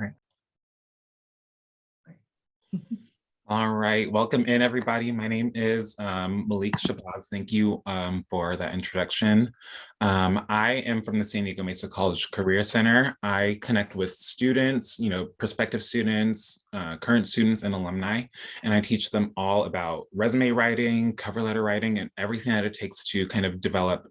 Right. All right, welcome in everybody. My name is Malik Shabazz. Thank you for that introduction. I am from the San Diego Mesa College Career Center. I connect with students, prospective students, current students and alumni, and I teach them all about resume writing, cover letter writing, and everything that it takes to kind of develop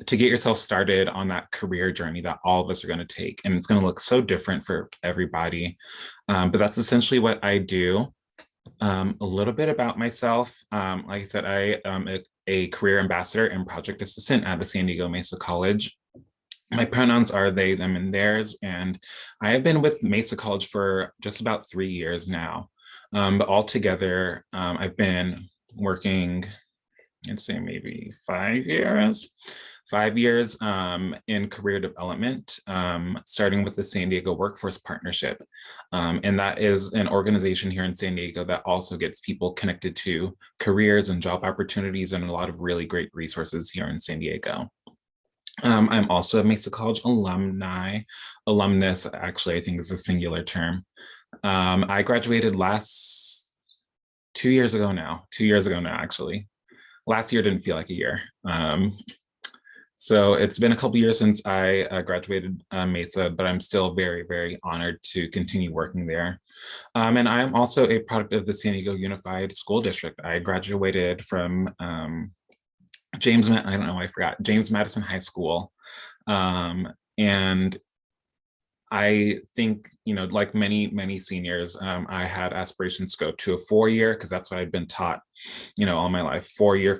to get yourself started on that career journey that all of us are going to take. And it's going to look so different for everybody. But that's essentially what I do. A little bit about myself. Like I said, I am a career ambassador and project assistant at the San Diego Mesa College. My pronouns are they, them, and theirs. And I have been with Mesa College for just about 3 years now. But altogether, I've been working, I'd say maybe 5 years. 5 years in career development, starting with the San Diego Workforce Partnership. And that is an organization here in San Diego that also gets people connected to careers and job opportunities and a lot of really great resources here in San Diego. I'm also a Mesa College alumnus, actually, I think is a singular term. I graduated 2 years ago now, actually. Last year didn't feel like a year. So it's been a couple years since I graduated Mesa, but I'm still very, very honored to continue working there. And I'm also a product of the San Diego Unified School District. I graduated from James Madison High School. And I think, like many seniors, I had aspirations to go to a 4-year because that's what I'd been taught, all my life. 4-year.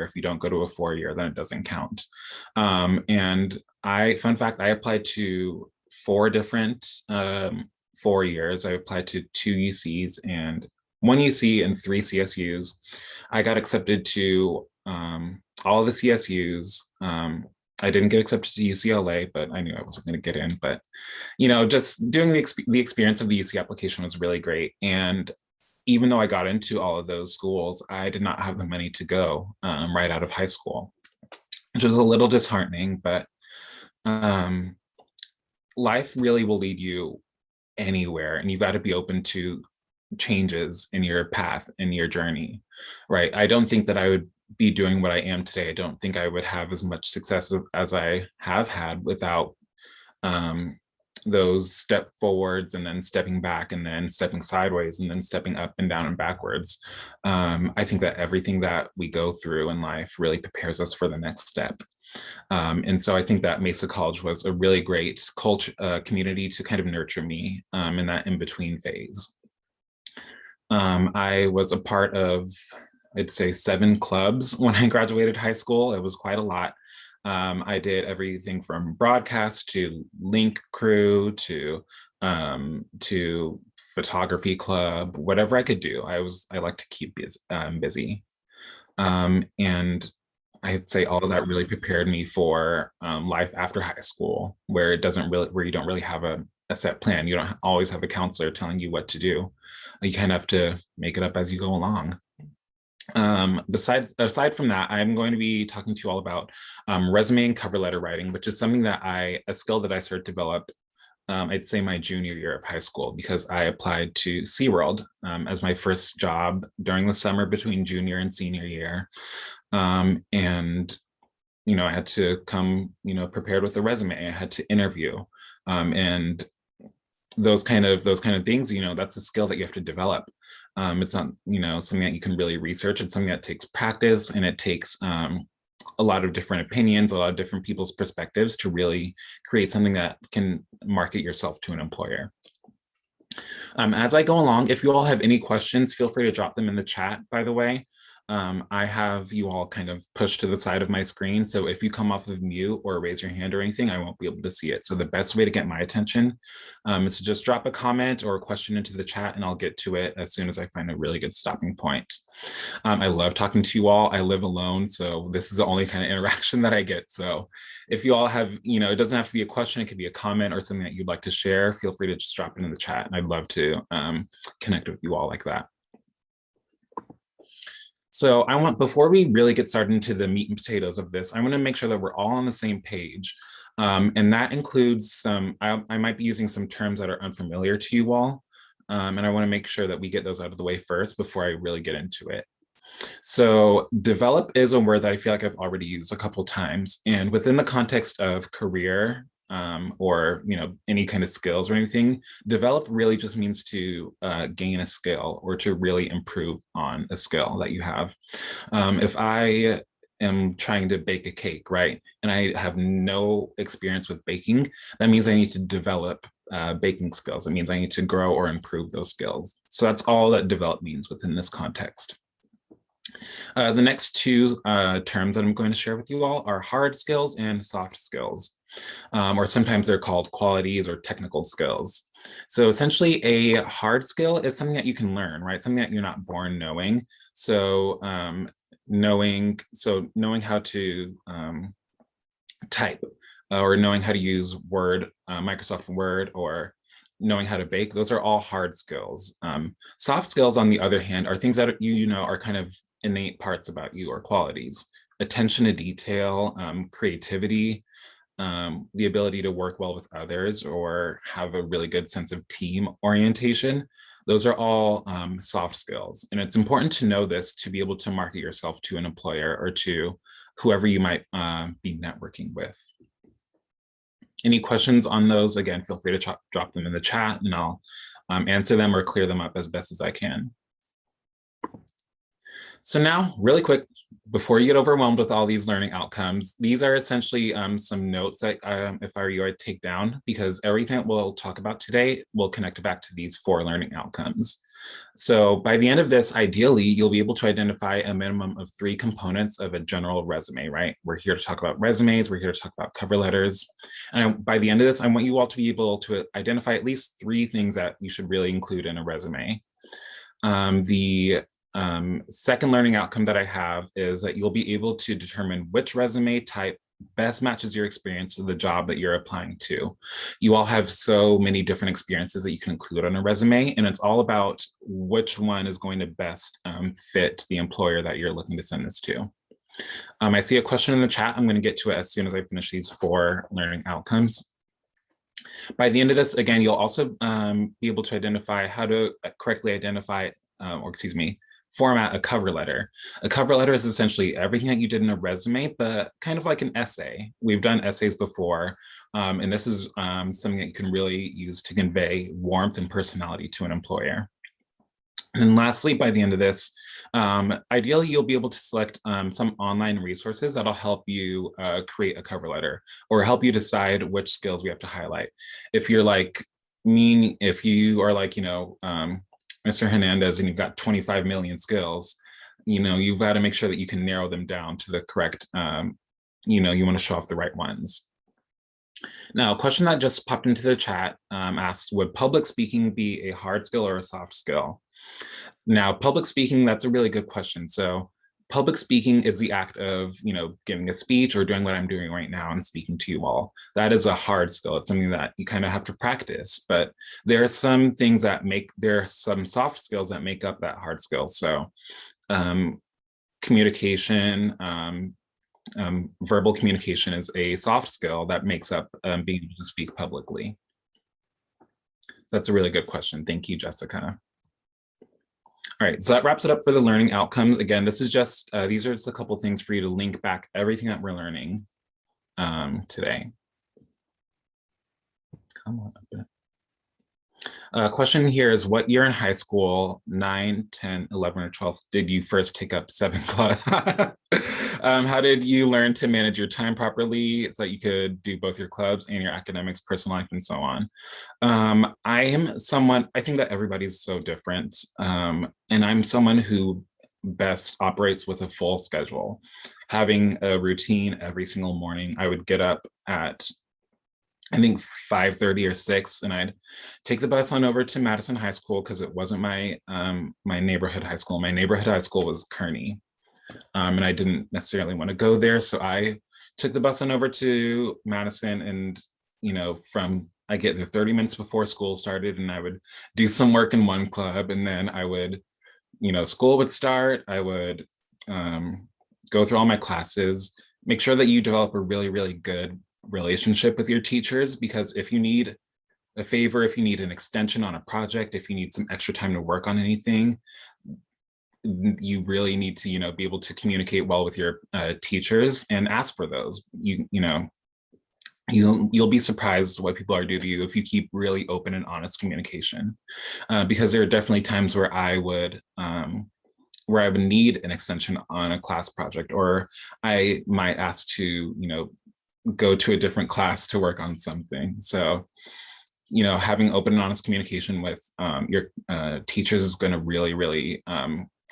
If you don't go to a 4-year, then it doesn't count. And fun fact, I applied to 4 different 4 years. I applied to 2 UCs and 1 UC and 3 CSUs. I got accepted to all of the CSUs. I didn't get accepted to UCLA, but I knew I wasn't going to get in. But, just doing the experience of the UC application was really great. And even though I got into all of those schools, I did not have the money to go right out of high school, which was a little disheartening. But life really will lead you anywhere, and you've got to be open to changes in your path, in your journey, right? I don't think that I would be doing what I am today. I don't think I would have as much success as I have had without those step forwards and then stepping back and then stepping sideways and then stepping up and down and backwards. I think that everything that we go through in life really prepares us for the next step. And so I think that Mesa College was a really great community to kind of nurture me in that in-between phase. I was a part of, I'd say, 7 clubs when I graduated high school. It was quite a lot. I did everything from broadcast to link crew to photography club, whatever I could do. I like to keep busy. And I'd say all of that really prepared me for life after high school, where you don't really have a set plan. You don't always have a counselor telling you what to do. You kind of have to make it up as you go along. Aside from that, I'm going to be talking to you all about resume and cover letter writing, which is a skill that I started to develop, I'd say my junior year of high school, because I applied to SeaWorld as my first job during the summer between junior and senior year. And, I had to come, prepared with a resume. I had to interview, and those kind of things, that's a skill that you have to develop. It's not, something that you can really research. It's something that takes practice, and it takes a lot of different opinions, a lot of different people's perspectives to really create something that can market yourself to an employer. As I go along, if you all have any questions, feel free to drop them in the chat, by the way. I have you all kind of pushed to the side of my screen. So if you come off of mute or raise your hand or anything, I won't be able to see it. So the best way to get my attention is to just drop a comment or a question into the chat, and I'll get to it as soon as I find a really good stopping point. I love talking to you all. I live alone, so this is the only kind of interaction that I get. So if you all have, it doesn't have to be a question. It could be a comment or something that you'd like to share. Feel free to just drop it in the chat, and I'd love to connect with you all like that. So before we really get started into the meat and potatoes of this, I want to make sure that we're all on the same page And that includes I might be using some terms that are unfamiliar to you all. And I want to make sure that we get those out of the way first before I really get into it. So develop is a word that I feel like I've already used a couple times. And within the context of career or any kind of skills or anything, develop really just means to gain a skill or to really improve on a skill that you have. If I am trying to bake a cake, right, and I have no experience with baking, that means I need to develop baking skills. It means I need to grow or improve those skills. So that's all that develop means within this context. The next two terms that I'm going to share with you all are hard skills and soft skills, or sometimes they're called qualities or technical skills. So essentially a hard skill is something that you can learn, right? Something that you're not born knowing. So knowing how to type or knowing how to use Microsoft Word, or knowing how to bake, those are all hard skills. Soft skills, on the other hand, are things that are kind of innate parts about you or qualities. Attention to detail, creativity, the ability to work well with others or have a really good sense of team orientation. Those are all soft skills. And it's important to know this to be able to market yourself to an employer or to whoever you might be networking with. Any questions on those? Again, feel free to drop them in the chat and I'll answer them or clear them up as best as I can. So now, really quick, before you get overwhelmed with all these learning outcomes, these are essentially some notes that if I were you, I'd take down, because everything that we'll talk about today will connect back to these 4 learning outcomes. So by the end of this, ideally, you'll be able to identify a minimum of 3 components of a general resume, right? We're here to talk about resumes. We're here to talk about cover letters. And by the end of this, I want you all to be able to identify at least 3 things that you should really include in a resume. The second learning outcome that I have is that you'll be able to determine which resume type best matches your experience to the job that you're applying to. You all have so many different experiences that you can include on a resume, and it's all about which one is going to best fit the employer that you're looking to send this to. I see a question in the chat. I'm going to get to it as soon as I finish these 4 learning outcomes. By the end of this, again, you'll also be able to identify how to correctly identify, format a cover letter. A cover letter is essentially everything that you did in a resume, but kind of like an essay. We've done essays before, and this is something that you can really use to convey warmth and personality to an employer. And lastly, by the end of this, ideally, you'll be able to select some online resources that'll help you create a cover letter or help you decide which skills we have to highlight. If you're like me, if you are like, Mr. Hernandez, and you've got 25 million skills, you've got to make sure that you can narrow them down to the correct, you want to show off the right ones. Now, a question that just popped into the chat asked, would public speaking be a hard skill or a soft skill? Now, public speaking, that's a really good question. So public speaking is the act of, giving a speech or doing what I'm doing right now and speaking to you all. That is a hard skill. It's something that you kind of have to practice, but there are some things there are some soft skills that make up that hard skill. So communication, verbal communication is a soft skill that makes up being able to speak publicly. That's a really good question. Thank you, Jessica. All right, so that wraps it up for the learning outcomes. Again, this is just, these are just a couple things for you to link back everything that we're learning today. Come on up. Question here is, what year in high school, 9, 10, 11, or 12, did you first take up 7 class? How did you learn to manage your time properly so that you could do both your clubs and your academics, personal life, and so on? I am someone, I think that everybody's so different. And I'm someone who best operates with a full schedule. Having a routine every single morning. I would get up at, I think, 5:30 or 6, and I'd take the bus on over to Madison High School because it wasn't my my neighborhood high school. My neighborhood high school was Kearney, and I didn't necessarily want to go there, so I took the bus on over to Madison, and I get there 30 minutes before school started, and I would do some work in one club, and then I would, school would start. I would go through all my classes, make sure that you develop a really, really good relationship with your teachers, because if you need a favor, if you need an extension on a project, if you need some extra time to work on anything, you really need to, be able to communicate well with your teachers and ask for those. You'll be surprised what people are doing to you if you keep really open and honest communication, because there are definitely times where I would need an extension on a class project, or I might ask to, go to a different class to work on something. So, having open and honest communication with your teachers is going to really, really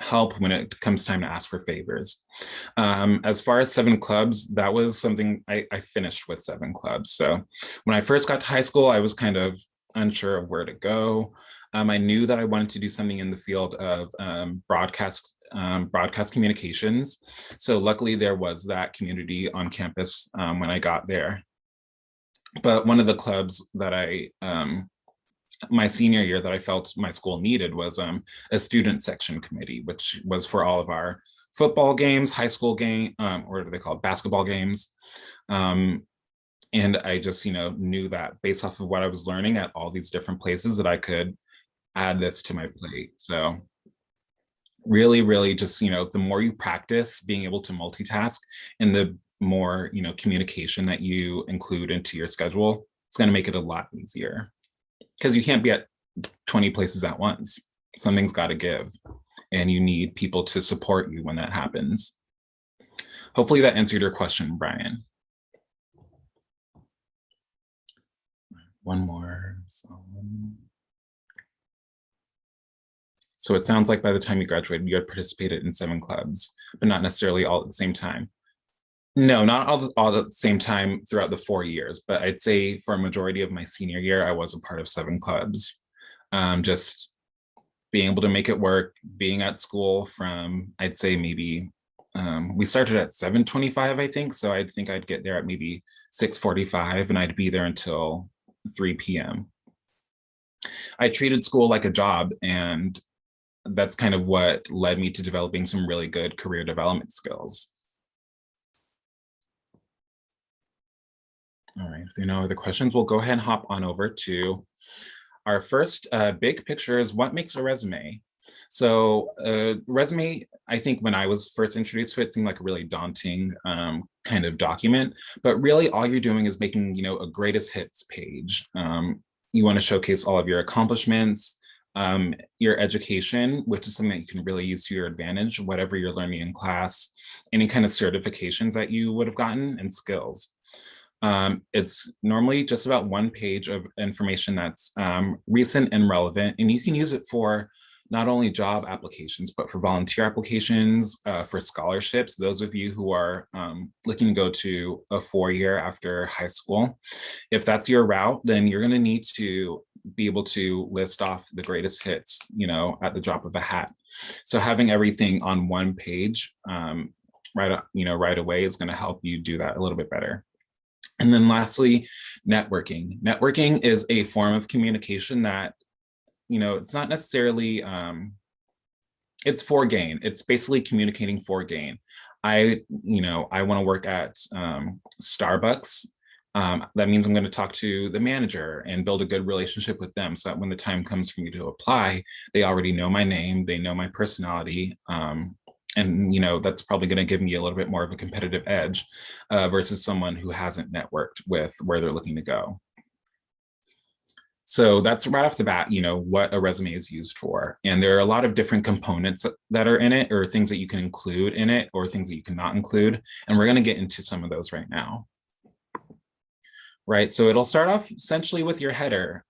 help when it comes time to ask for favors. As far as 7 clubs, that was something I finished with 7 clubs. So when I first got to high school, I was kind of unsure of where to go. I knew that I wanted to do something in the field of broadcast communications. So luckily there was that community on campus when I got there. But one of the clubs that my senior year that I felt my school needed was a student section committee, which was for all of our football games, high school game, or what do they call it, basketball games. And I just, knew that based off of what I was learning at all these different places that I could add this to my plate. So really, really just, the more you practice being able to multitask and the more, communication that you include into your schedule, it's going to make it a lot easier, because you can't be at 20 places at once. Something's got to give, and you need people to support you when that happens. Hopefully that answered your question, Brian. One more. So it sounds like by the time you graduated, you had participated in 7 clubs, but not necessarily all at the same time. No, not all at the same time throughout the 4 years, but I'd say for a majority of my senior year, I was a part of 7 clubs. Just being able to make it work, being at school from, I'd say maybe, we started at 7:25, I think. So I think I'd get there at maybe 6:45 and I'd be there until 3 p.m. I treated school like a job, and that's kind of what led me to developing some really good career development skills. All right, if there are no other questions, we'll go ahead and hop on over to our first big picture is what makes a resume. So resume, I think when I was first introduced to it, seemed like a really daunting kind of document, but really all you're doing is making, a greatest hits page. You want to showcase all of your accomplishments, your education, which is something that you can really use to your advantage, whatever you're learning in class, any kind of certifications that you would have gotten, and skills. It's normally just about 1 page of information that's recent and relevant, and you can use it for not only job applications, but for volunteer applications, for scholarships. Those of you who are looking to go to a 4-year after high school, if that's your route, then you're going to need to be able to list off the greatest hits, at the drop of a hat. So having everything on 1 page right away is going to help you do that a little bit better. And then lastly, networking. Networking is a form of communication that, it's not necessarily, it's for gain. It's basically communicating for gain. I want to work at Starbucks. That means I'm going to talk to the manager and build a good relationship with them, so that when the time comes for me to apply, they already know my name, they know my personality, and that's probably going to give me a little bit more of a competitive edge versus someone who hasn't networked with where they're looking to go. So that's right off the bat, what a resume is used for. And there are a lot of different components that are in it, or things that you can include in it, or things that you cannot include. And we're going to get into some of those right now. Right, so it'll start off essentially with your header.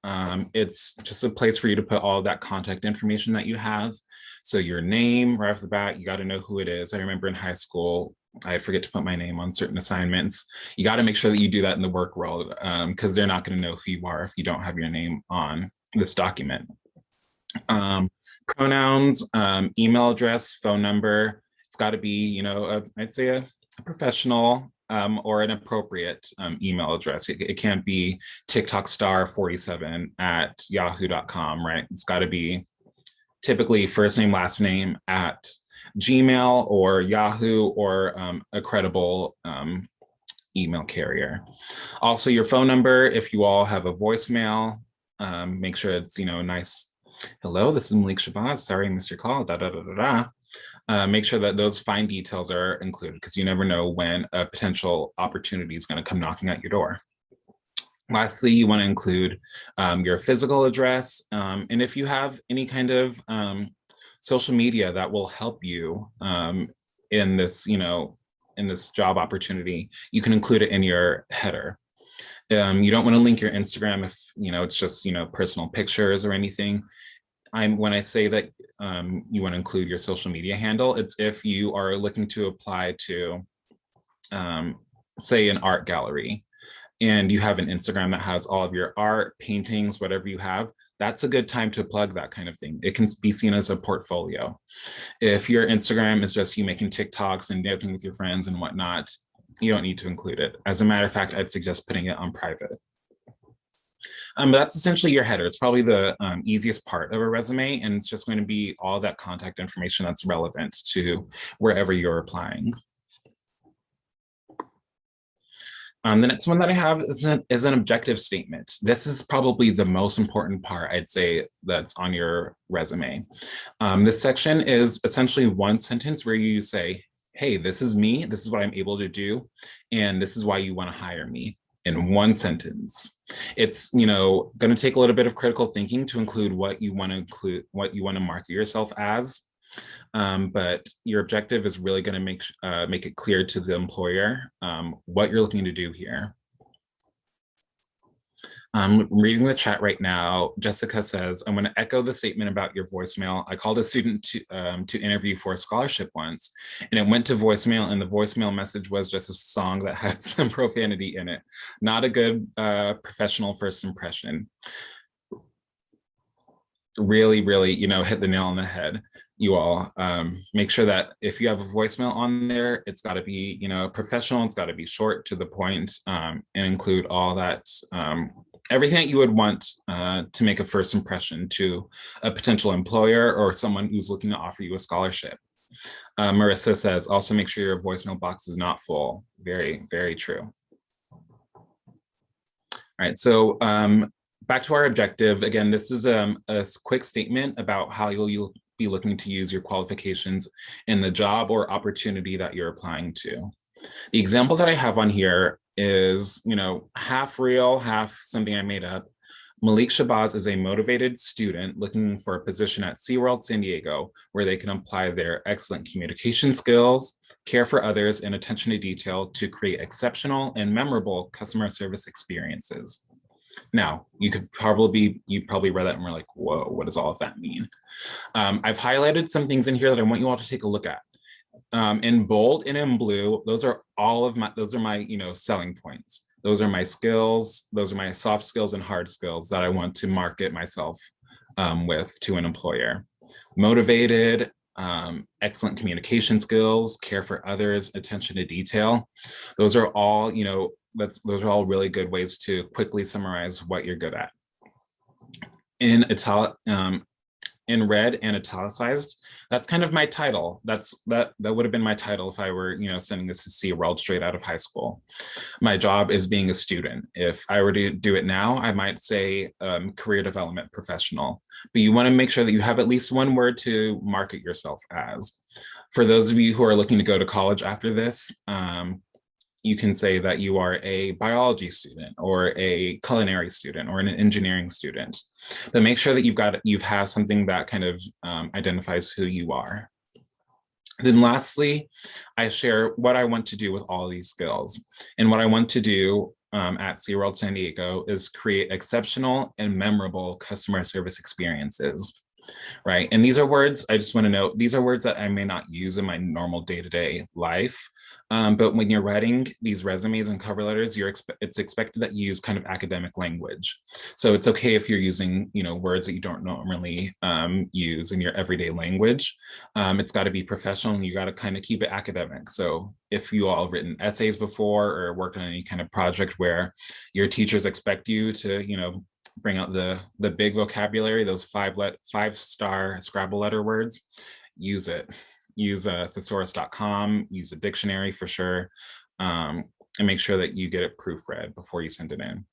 It's just a place for you to put all of that contact information that you have. So your name, right off the bat, you got to know who it is. I remember in high school, I forget to put my name on certain assignments. You got to make sure that you do that in the work world, because they're not going to know who you are if you don't have your name on this document. Pronouns, email address, phone number. It's got to be, I'd say a professional or an appropriate email address. It can't be TikTokstar47@yahoo.com, right? It's got to be typically first name, last name at Gmail or Yahoo, or a credible email carrier. Also, your phone number, if you all have a voicemail, make sure it's, nice. Hello, this is Malik Shabazz. Sorry, I missed your call. Da, da, da, da, da. Make sure that those fine details are included because you never know when a potential opportunity is going to come knocking at your door. Lastly, you want to include your physical address. And if you have any kind of social media that will help you in this, in this job opportunity, you can include it in your header. You don't want to link your Instagram if, it's just, personal pictures or anything. When I say that you want to include your social media handle, it's if you are looking to apply to, say, an art gallery, and you have an Instagram that has all of your art, paintings, whatever you have, that's a good time to plug that kind of thing. It can be seen as a portfolio. If your Instagram is just you making TikToks and dancing with your friends and whatnot, you don't need to include it. As a matter of fact, I'd suggest putting it on private. But that's essentially your header. It's probably the easiest part of a resume, and it's just going to be all that contact information that's relevant to wherever you're applying. The next one that I have is an objective statement. This is probably the most important part, I'd say, that's on your resume. This section is essentially one sentence where you say, hey, this is me, this is what I'm able to do, and this is why you want to hire me, in one sentence. It's, going to take a little bit of critical thinking to include what you want to market yourself as. But your objective is really going to make it clear to the employer what you're looking to do here. I'm reading the chat right now. Jessica says, I'm going to echo the statement about your voicemail. I called a student to interview for a scholarship once, and it went to voicemail, and the voicemail message was just a song that had some profanity in it. Not a good professional first impression. Really, really, hit the nail on the head. You all make sure that if you have a voicemail on there, it's got to be, professional. It's got to be short, to the point, and include all that, everything that you would want to make a first impression to a potential employer or someone who's looking to offer you a scholarship. Marissa says, also make sure your voicemail box is not full. Very, very true. All right, so back to our objective. Again, this is a quick statement about how you'll be looking to use your qualifications in the job or opportunity that you're applying to. The example that I have on here is, half real, half something I made up. Malik Shabazz is a motivated student looking for a position at SeaWorld San Diego, where they can apply their excellent communication skills, care for others, and attention to detail to create exceptional and memorable customer service experiences. Now, you probably read that and were like, whoa, what does all of that mean? I've highlighted some things in here that I want you all to take a look at. In bold and in blue, those are my selling points. Those are my skills. Those are my soft skills and hard skills that I want to market myself with to an employer. Motivated, excellent communication skills, care for others, attention to detail. Those are all, those are all really good ways to quickly summarize what you're good at. In red and italicized, that's kind of my title. That would have been my title if I were, sending this to SeaWorld straight out of high school. My job is being a student. If I were to do it now, I might say career development professional. But you want to make sure that you have at least one word to market yourself as. For those of you who are looking to go to college after this, you can say that you are a biology student or a culinary student or an engineering student, but make sure that you have something that kind of identifies who you are. Then lastly, I share what I want to do with all of these skills. And what I want to do at SeaWorld San Diego is create exceptional and memorable customer service experiences. Right. And these are words, I just want to note, these are words that I may not use in my normal day-to-day life. But when you're writing these resumes and cover letters, it's expected that you use kind of academic language. So it's okay if you're using, words that you don't normally use in your everyday language. It's got to be professional, and you got to kind of keep it academic. So if you all have written essays before or worked on any kind of project where your teachers expect you to, bring out the big vocabulary, those five-star Scrabble letter words, use it. Use thesaurus.com, use a dictionary for sure. and make sure that you get it proofread before you send it in.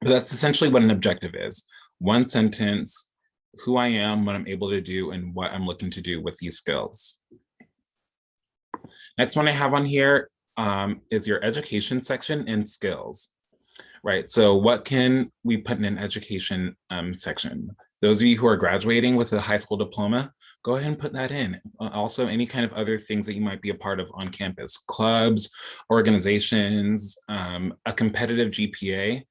But that's essentially what an objective is. One sentence, who I am, what I'm able to do, and what I'm looking to do with these skills. Next one I have on here is your education section and skills, right? So what can we put in an education section? Those of you who are graduating with a high school diploma, go ahead and put that in. Also, any kind of other things that you might be a part of on campus, clubs, organizations, a competitive GPA,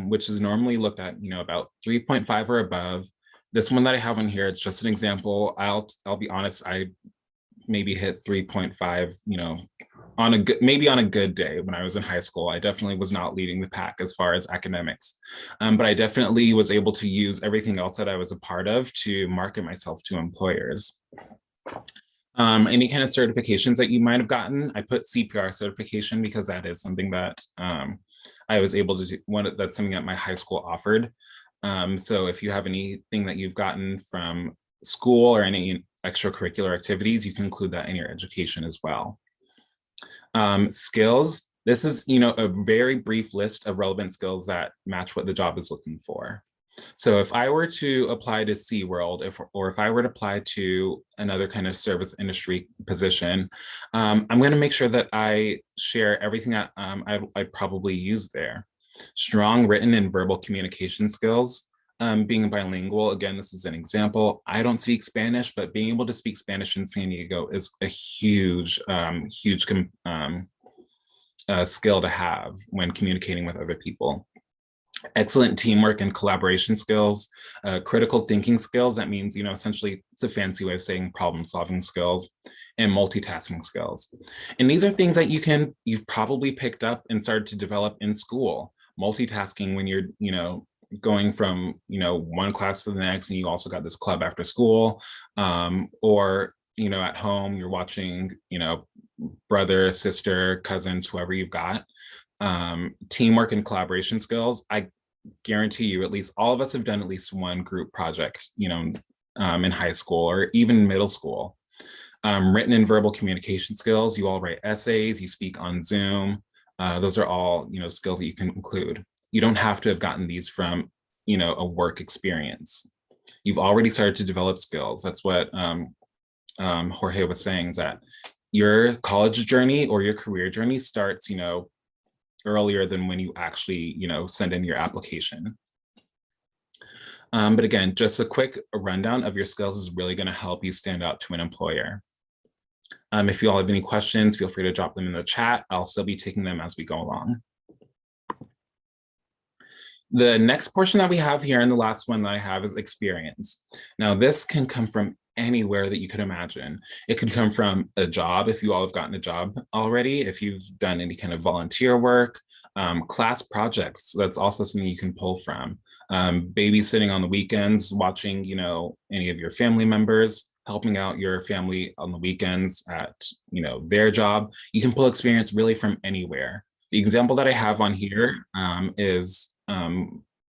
which is normally looked at, about 3.5 or above. This one that I have on here, it's just an example. I'll be honest, I maybe hit 3.5, maybe on a good day when I was in high school. I definitely was not leading the pack as far as academics, but I definitely was able to use everything else that I was a part of to market myself to employers. Any kind of certifications that you might have gotten, I put CPR certification because that is something that I was able to do. That's something that my high school offered. So if you have anything that you've gotten from school or any extracurricular activities, you can include that in your education as well. Skills, this is, a very brief list of relevant skills that match what the job is looking for. So if I were to apply to SeaWorld, or if I were to apply to another kind of service industry position, I'm going to make sure that I share everything that I probably use there. Strong written and verbal communication skills. Being bilingual, again, this is an example. I don't speak Spanish, but being able to speak Spanish in San Diego is a huge skill to have when communicating with other people. Excellent teamwork and collaboration skills, critical thinking skills. That means, essentially it's a fancy way of saying problem solving skills, and multitasking skills. And these are things that you've probably picked up and started to develop in school. Multitasking when you're, going from, one class to the next, and you also got this club after school, or, at home, you're watching, brother, sister, cousins, whoever you've got. Teamwork and collaboration skills. I guarantee you, at least all of us have done at least one group project, in high school or even middle school. Written and verbal communication skills. You all write essays, you speak on Zoom. Those are all, skills that you can include. You don't have to have gotten these from, a work experience. You've already started to develop skills. That's what Jorge was saying, is that your college journey or your career journey starts, earlier than when you actually, send in your application. But again, just a quick rundown of your skills is really going to help you stand out to an employer. If you all have any questions, feel free to drop them in the chat. I'll still be taking them as we go along. The next portion that we have here, and the last one that I have, is experience. Now, this can come from anywhere that you could imagine. It could come from a job, if you all have gotten a job already, if you've done any kind of volunteer work, class projects, that's also something you can pull from. Babysitting on the weekends, watching, any of your family members, helping out your family on the weekends at, their job. You can pull experience really from anywhere. The example that I have on here is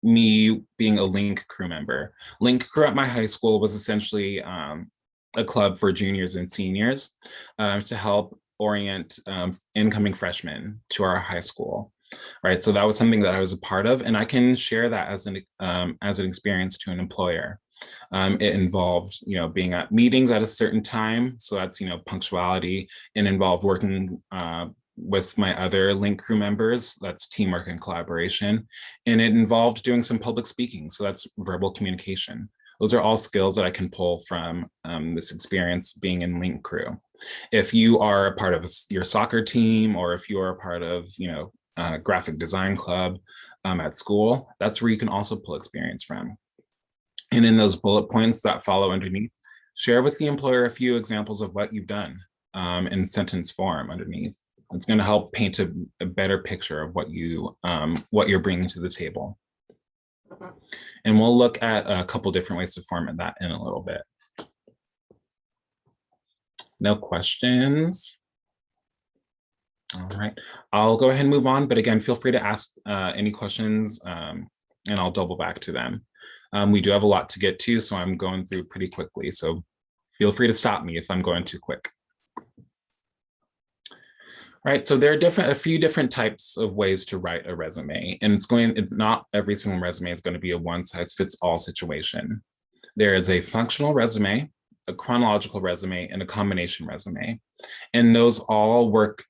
me being a Link crew member. Link crew at my high school was essentially a club for juniors and seniors to help orient incoming freshmen to our high school, right? So that was something that I was a part of, and I can share that as an experience to an employer. It involved, being at meetings at a certain time, so that's, punctuality, and involved working with my other Link crew members, that's teamwork and collaboration. And it involved doing some public speaking, so that's verbal communication. Those are all skills that I can pull from this experience being in Link crew. If you are a part of your soccer team, or if you are a part of, graphic design club at school, that's where you can also pull experience from. And in those bullet points that follow underneath, share with the employer a few examples of what you've done in sentence form underneath. It's going to help paint a better picture of what you're bringing to the table. And we'll look at a couple different ways to format that in a little bit. No questions. All right, I'll go ahead and move on, but again, feel free to ask any questions and I'll double back to them. We do have a lot to get to, so I'm going through pretty quickly, so feel free to stop me if I'm going too quick. Right. So there are a few different types of ways to write a resume, and it's not every single resume is going to be a one size fits all situation. There is a functional resume, a chronological resume, and a combination resume. And those all work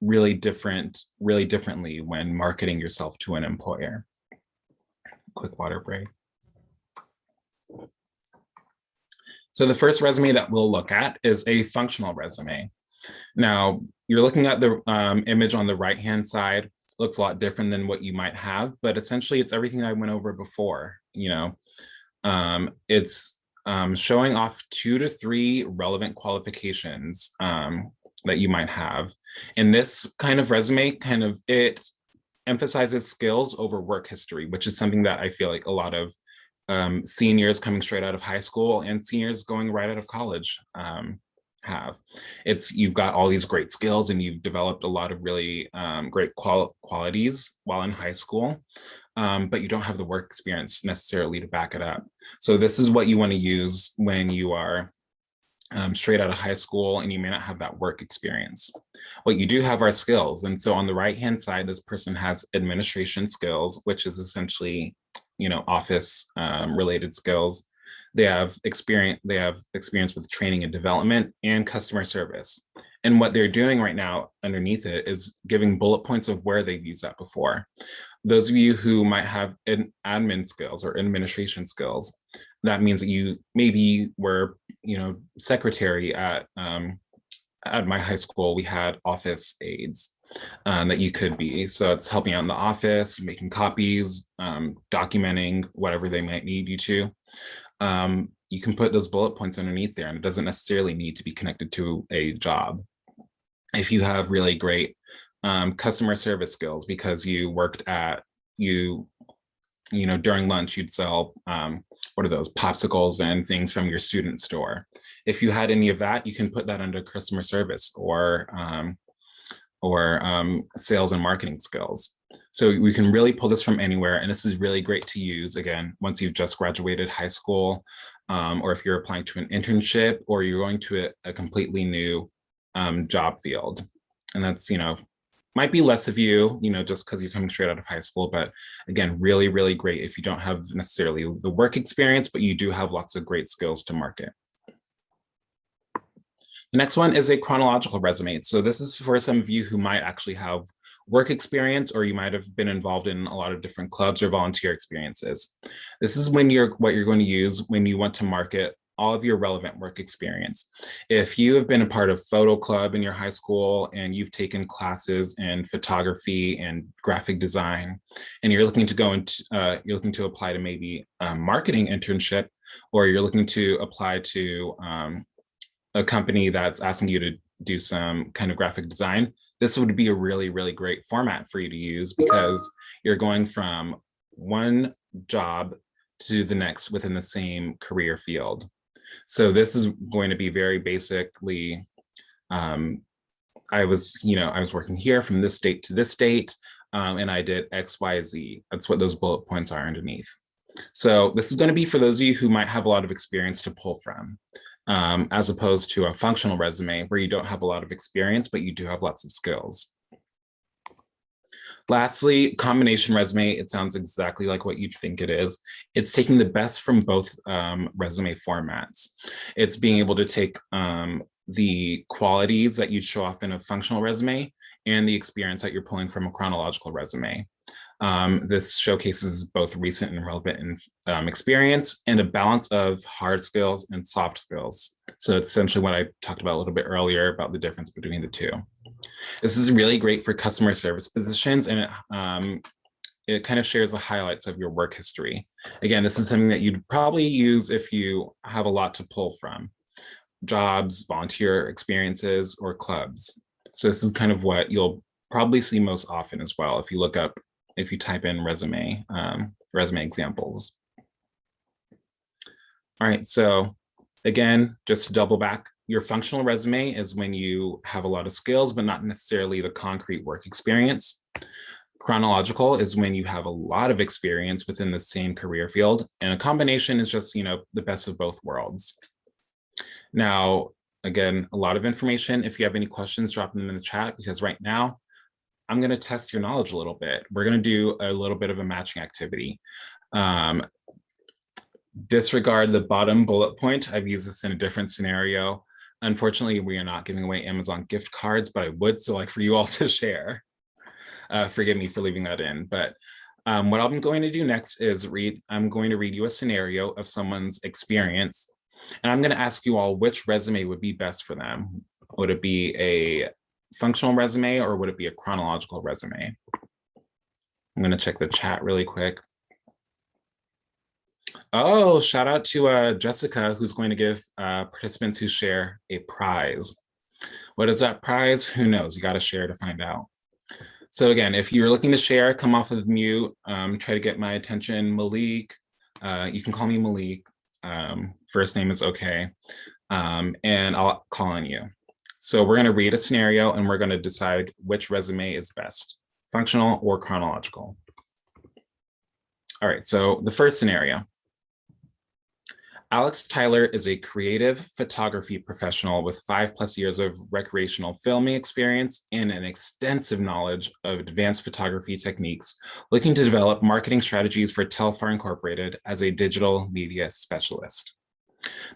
really differently when marketing yourself to an employer. Quick water break. So the first resume that we'll look at is a functional resume. Now, you're looking at the image on the right-hand side. It looks a lot different than what you might have, but essentially it's everything I went over before. It's showing off 2 to 3 relevant qualifications that you might have. And this kind of resume it emphasizes skills over work history, which is something that I feel like a lot of seniors coming straight out of high school and seniors going right out of college have. You've got all these great skills and you've developed a lot of really great qualities while in high school, but you don't have the work experience necessarily to back it up. So this is what you want to use when you are straight out of high school and you may not have that work experience. What you do have are skills. And so on the right-hand side, this person has administration skills, which is essentially, office related skills. They have experience with training and development and customer service. And what they're doing right now underneath it is giving bullet points of where they've used that before. Those of you who might have admin skills or administration skills, that means that you maybe were, secretary at my high school. We had office aides that you could be. So it's helping out in the office, making copies, documenting whatever they might need you to. You can put those bullet points underneath there, and it doesn't necessarily need to be connected to a job. If you have really great customer service skills because you worked at, during lunch, you'd sell, what are those, popsicles and things from your student store. If you had any of that, you can put that under customer service or sales and marketing skills. So we can really pull this from anywhere. And this is really great to use, again, once you've just graduated high school, or if you're applying to an internship, or you're going to a completely new job field. And that's, might be less of you, just because you're coming straight out of high school. But again, really, really great if you don't have necessarily the work experience, but you do have lots of great skills to market. The next one is a chronological resume. So this is for some of you who might actually have work experience, or you might have been involved in a lot of different clubs or volunteer experiences. This is what you're going to use when you want to market all of your relevant work experience. If you have been a part of photo club in your high school and you've taken classes in photography and graphic design, and you're looking to go into, you're looking to apply to maybe a marketing internship, or you're looking to apply to a company that's asking you to do some kind of graphic design, this would be a really, really great format for you to use, because you're going from one job to the next within the same career field. So this is going to be very basically, I was working here from this date to this date, and I did X, Y, Z. That's what those bullet points are underneath. So this is going to be for those of you who might have a lot of experience to pull from, as opposed to a functional resume where you don't have a lot of experience, but you do have lots of skills. Lastly, combination resume, it sounds exactly like what you'd think it is. It's taking the best from both resume formats. It's being able to take the qualities that you show off in a functional resume and the experience that you're pulling from a chronological resume. This showcases both recent and relevant experience and a balance of hard skills and soft skills. So it's essentially what I talked about a little bit earlier about the difference between the two. This is really great for customer service positions, and it kind of shares the highlights of your work history. Again, this is something that you'd probably use if you have a lot to pull from: jobs, volunteer experiences, or clubs. So this is kind of what you'll probably see most often as well if you type in resume examples. All right, so again, just to double back, your functional resume is when you have a lot of skills, but not necessarily the concrete work experience. Chronological is when you have a lot of experience within the same career field. And a combination is just, the best of both worlds. Now, Again, a lot of information. If you have any questions, drop them in the chat, because right now I'm going to test your knowledge a little bit. We're going to do a little bit of a matching activity. Disregard the bottom bullet point. I've used this in a different scenario. Unfortunately, we are not giving away Amazon gift cards, but I would still like for you all to share. Forgive me for leaving that in, but what I'm going to do next is I'm going to read you a scenario of someone's experience, and I'm going to ask you all which resume would be best for them. Would it be a functional resume or would it be a chronological resume? I'm going to check the chat really quick. Oh, shout out to Jessica, who's going to give participants who share a prize. What is that prize? Who knows? You got to share to find out. So again, if you're looking to share, come off of mute, try to get my attention. Malik, you can call me Malik. First name is okay. And I'll call on you. So we're going to read a scenario and we're going to decide which resume is best, functional or chronological. All right, so the first scenario. Alex Tyler is a creative photography professional with 5+ years of recreational filming experience and an extensive knowledge of advanced photography techniques, looking to develop marketing strategies for Telfar Incorporated as a digital media specialist.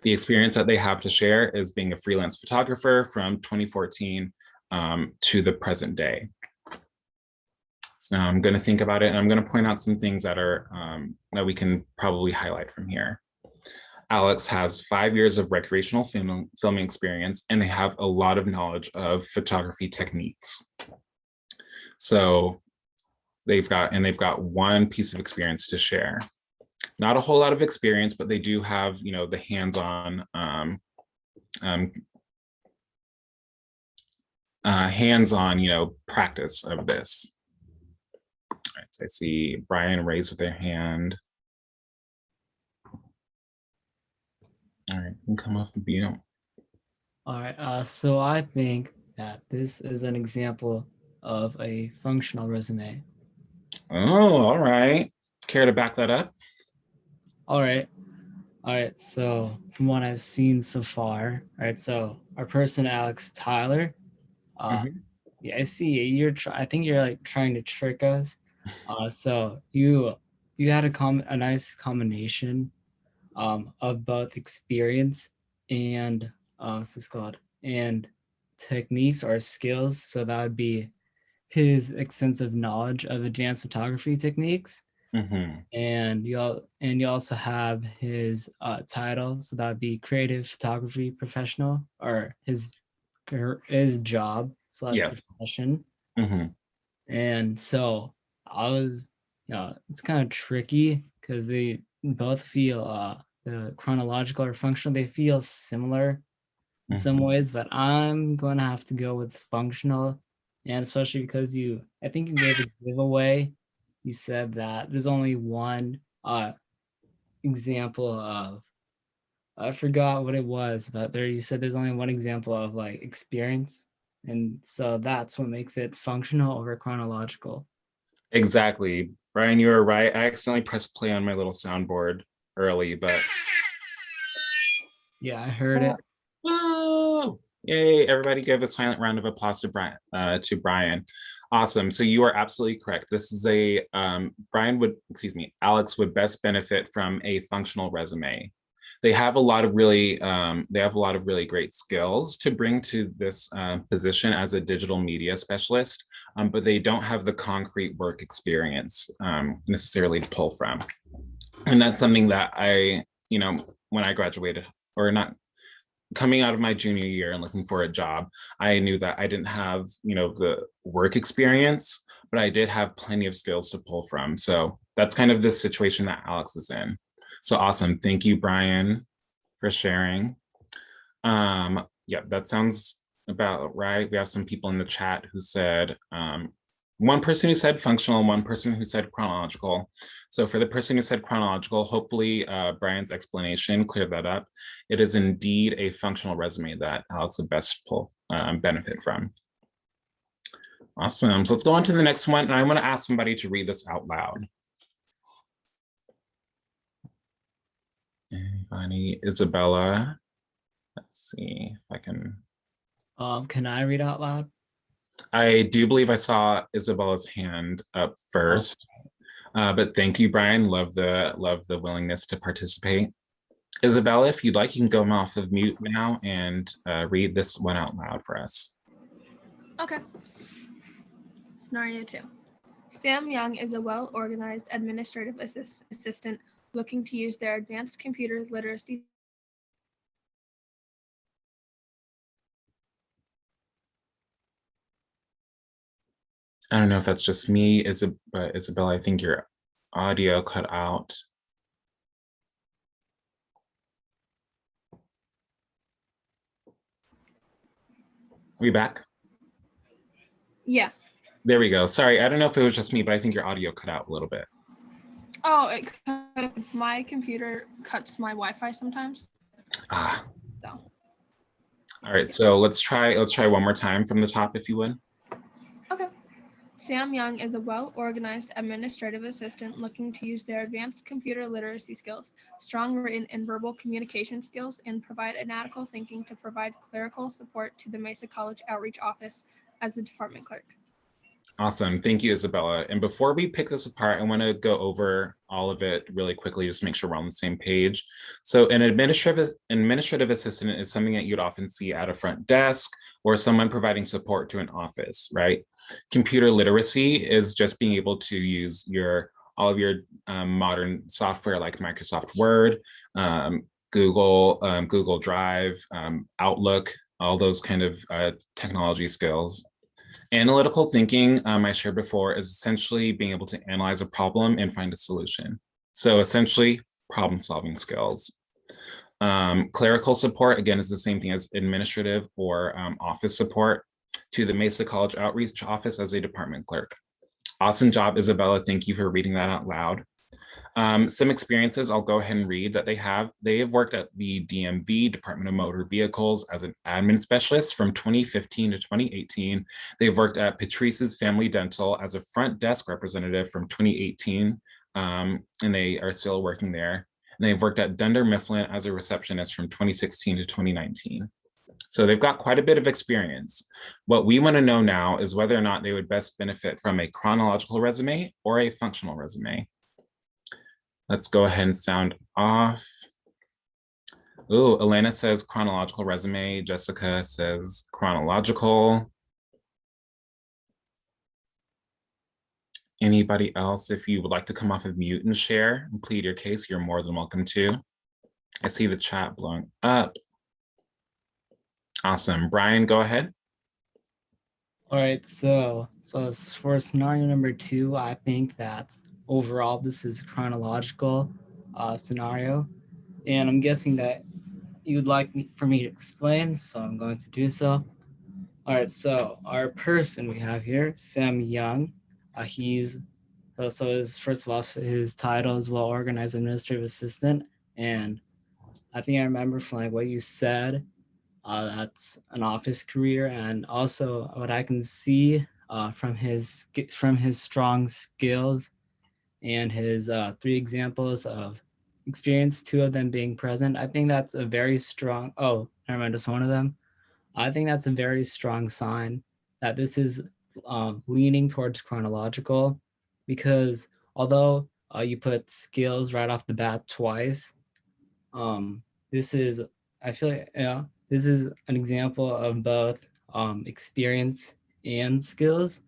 The experience that they have to share is being a freelance photographer from 2014 to the present day. So I'm going to think about it, and I'm going to point out some things that are that we can probably highlight from here. Alex has 5 years of recreational filming experience, and they have a lot of knowledge of photography techniques. So they've got one piece of experience to share. Not a whole lot of experience, but they do have, the hands-on practice of this. All right, so I see Brian raised their hand. All right, you can come off the mute. All right, so I think that this is an example of a functional resume. Oh, all right. Care to back that up? All right. So from what I've seen so far, so our person, Alex Tyler, yeah, I see I think you're like trying to trick us. So you had a nice combination of both experience and what's this called, and techniques or skills. So that would be his extensive knowledge of advanced photography techniques, and you also have his title. So that would be creative photography professional, or his job / profession. And so it's kind of tricky because they both feel the chronological or functional, they feel similar in some ways, but I'm going to have to go with functional. And especially because I think you gave a giveaway. You said that there's only one example of, I forgot what it was, but you said there's only one example of like experience. And so that's what makes it functional over chronological. Exactly. Brian, you were right. I accidentally pressed play on my little soundboard early, but yeah, I heard it. Oh, yay. Everybody give a silent round of applause to Brian. Awesome. So you are absolutely correct. This is Alex would best benefit from a functional resume. They have a lot of really great skills to bring to this position as a digital media specialist, but they don't have the concrete work experience necessarily to pull from. And that's something that when I graduated, or not, coming out of my junior year and looking for a job, I knew that I didn't have, the work experience, but I did have plenty of skills to pull from. So that's kind of the situation that Alex is in. So awesome. Thank you, Brian, for sharing. Yeah, that sounds about right. We have some people in the chat who said, one person who said functional, one person who said chronological. So for the person who said chronological, hopefully Brian's explanation cleared that up. It is indeed a functional resume that Alex would best benefit from. Awesome. So let's go on to the next one. And I want to ask somebody to read this out loud. Anybody? Isabella. Let's see if I can. Can I read out loud? I do believe I saw Isabella's hand up Oh, first, but thank you, Brian. Love the willingness to participate. Isabella, if you'd like, you can go off of mute now and read this one out loud for us. Okay. Scenario 2. Sam Young is a well-organized administrative assistant looking to use their advanced computer literacy. I don't know if that's just me, Isabella, I think your audio cut out. Are we back? Yeah. There we go. Sorry, I don't know if it was just me, but I think your audio cut out a little bit. Oh, my computer cuts my Wi-Fi sometimes. Ah. So. All right, so let's try one more time from the top, if you would. Okay. Sam Young is a well-organized administrative assistant looking to use their advanced computer literacy skills, strong written and verbal communication skills, and provide analytical thinking to provide clerical support to the Mesa College Outreach Office as a department clerk. Awesome. Thank you, Isabella. And before we pick this apart, I want to go over all of it really quickly, just make sure we're on the same page. So an administrative assistant is something that you'd often see at a front desk or someone providing support to an office, right? Computer literacy is just being able to use all of your modern software like Microsoft Word, Google Drive, Outlook, all those kind of technology skills. Analytical thinking, I shared before, is essentially being able to analyze a problem and find a solution. So essentially, problem-solving skills. Clerical support, again, is the same thing as administrative or office support to the Mesa College Outreach Office as a department clerk. Awesome job, Isabella. Thank you for reading that out loud. Some experiences I'll go ahead and read that they have. They have worked at the DMV, Department of Motor Vehicles, as an admin specialist from 2015 to 2018. They've worked at Patrice's Family Dental as a front desk representative from 2018, and they are still working there. And they've worked at Dunder Mifflin as a receptionist from 2016 to 2019. So they've got quite a bit of experience. What we want to know now is whether or not they would best benefit from a chronological resume or a functional resume. Let's go ahead and sound off. Oh, Elena says chronological resume. Jessica says chronological. Anybody else, if you would like to come off of mute and share and plead your case, you're more than welcome to. I see the chat blowing up. Awesome. Brian, go ahead. All right, so for scenario number 2, I think that overall this is a chronological scenario, and I'm guessing that you would like for me to explain, so I'm going to do so. All right, so our person we have here, Sam Young, he's so his first of all his title is well organized administrative assistant, and I think I remember from like what you said, that's an office career, and also what I can see from his strong skills and his 3 examples of experience, 2 of them being present. I think that's a very strong. Oh, never mind, just one of them. I think that's a very strong sign that this is leaning towards chronological, because although you put skills right off the bat twice, this is, I feel like, yeah, this is an example of both experience and skills.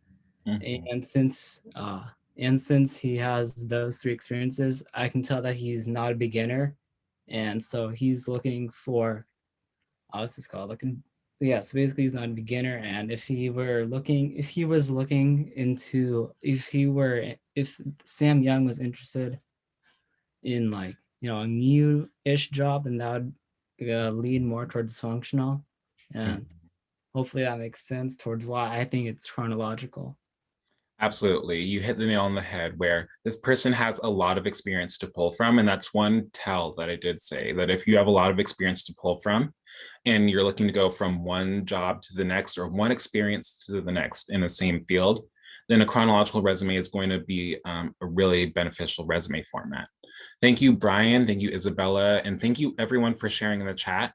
Mhm. And since he has those 3 experiences, I can tell that he's not a beginner, and so he's looking for what's this called? Looking, yeah. So basically, he's not a beginner, and if he was looking into, if Sam Young was interested in like a new-ish job, then that would lead more towards functional, and hopefully that makes sense towards why I think it's chronological. Absolutely. You hit the nail on the head where this person has a lot of experience to pull from. And that's one tell that I did say, that if you have a lot of experience to pull from and you're looking to go from one job to the next or one experience to the next in the same field, then a chronological resume is going to be a really beneficial resume format. Thank you, Brian. Thank you, Isabella. And thank you everyone for sharing in the chat.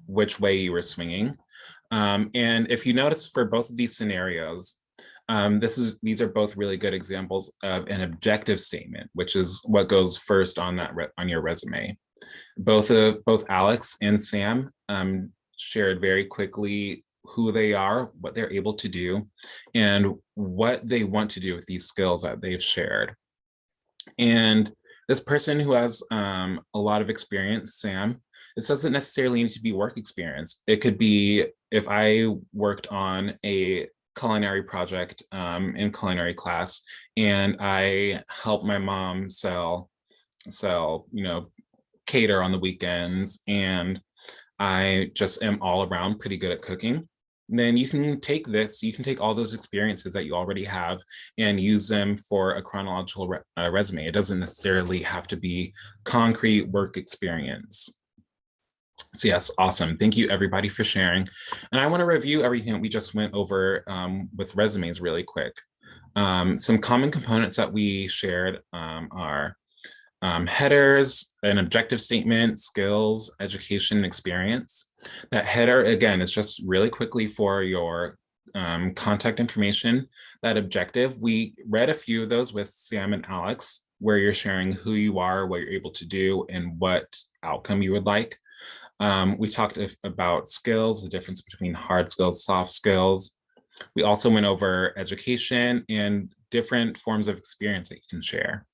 which way you were swinging. And if you notice for both of these scenarios, these are both really good examples of an objective statement, which is what goes first on on your resume. Both Alex and Sam shared very quickly who they are, what they're able to do, and what they want to do with these skills that they've shared. And this person who has a lot of experience, Sam, this doesn't necessarily need to be work experience. It could be if I worked on a culinary project in culinary class, and I helped my mom sell, cater on the weekends, and I just am all around pretty good at cooking, then you can take all those experiences that you already have and use them for a chronological resume. It doesn't necessarily have to be concrete work experience. So yes, awesome. Thank you everybody for sharing. And I want to review everything we just went over with resumes really quick. Some common components that we shared are headers, an objective statement, skills, education, experience. That header, again, is just really quickly for your contact information. That objective, we read a few of those with Sam and Alex, where you're sharing who you are, what you're able to do, and what outcome you would like. We talked about skills, the difference between hard skills, soft skills. We also went over education and different forms of experience that you can share.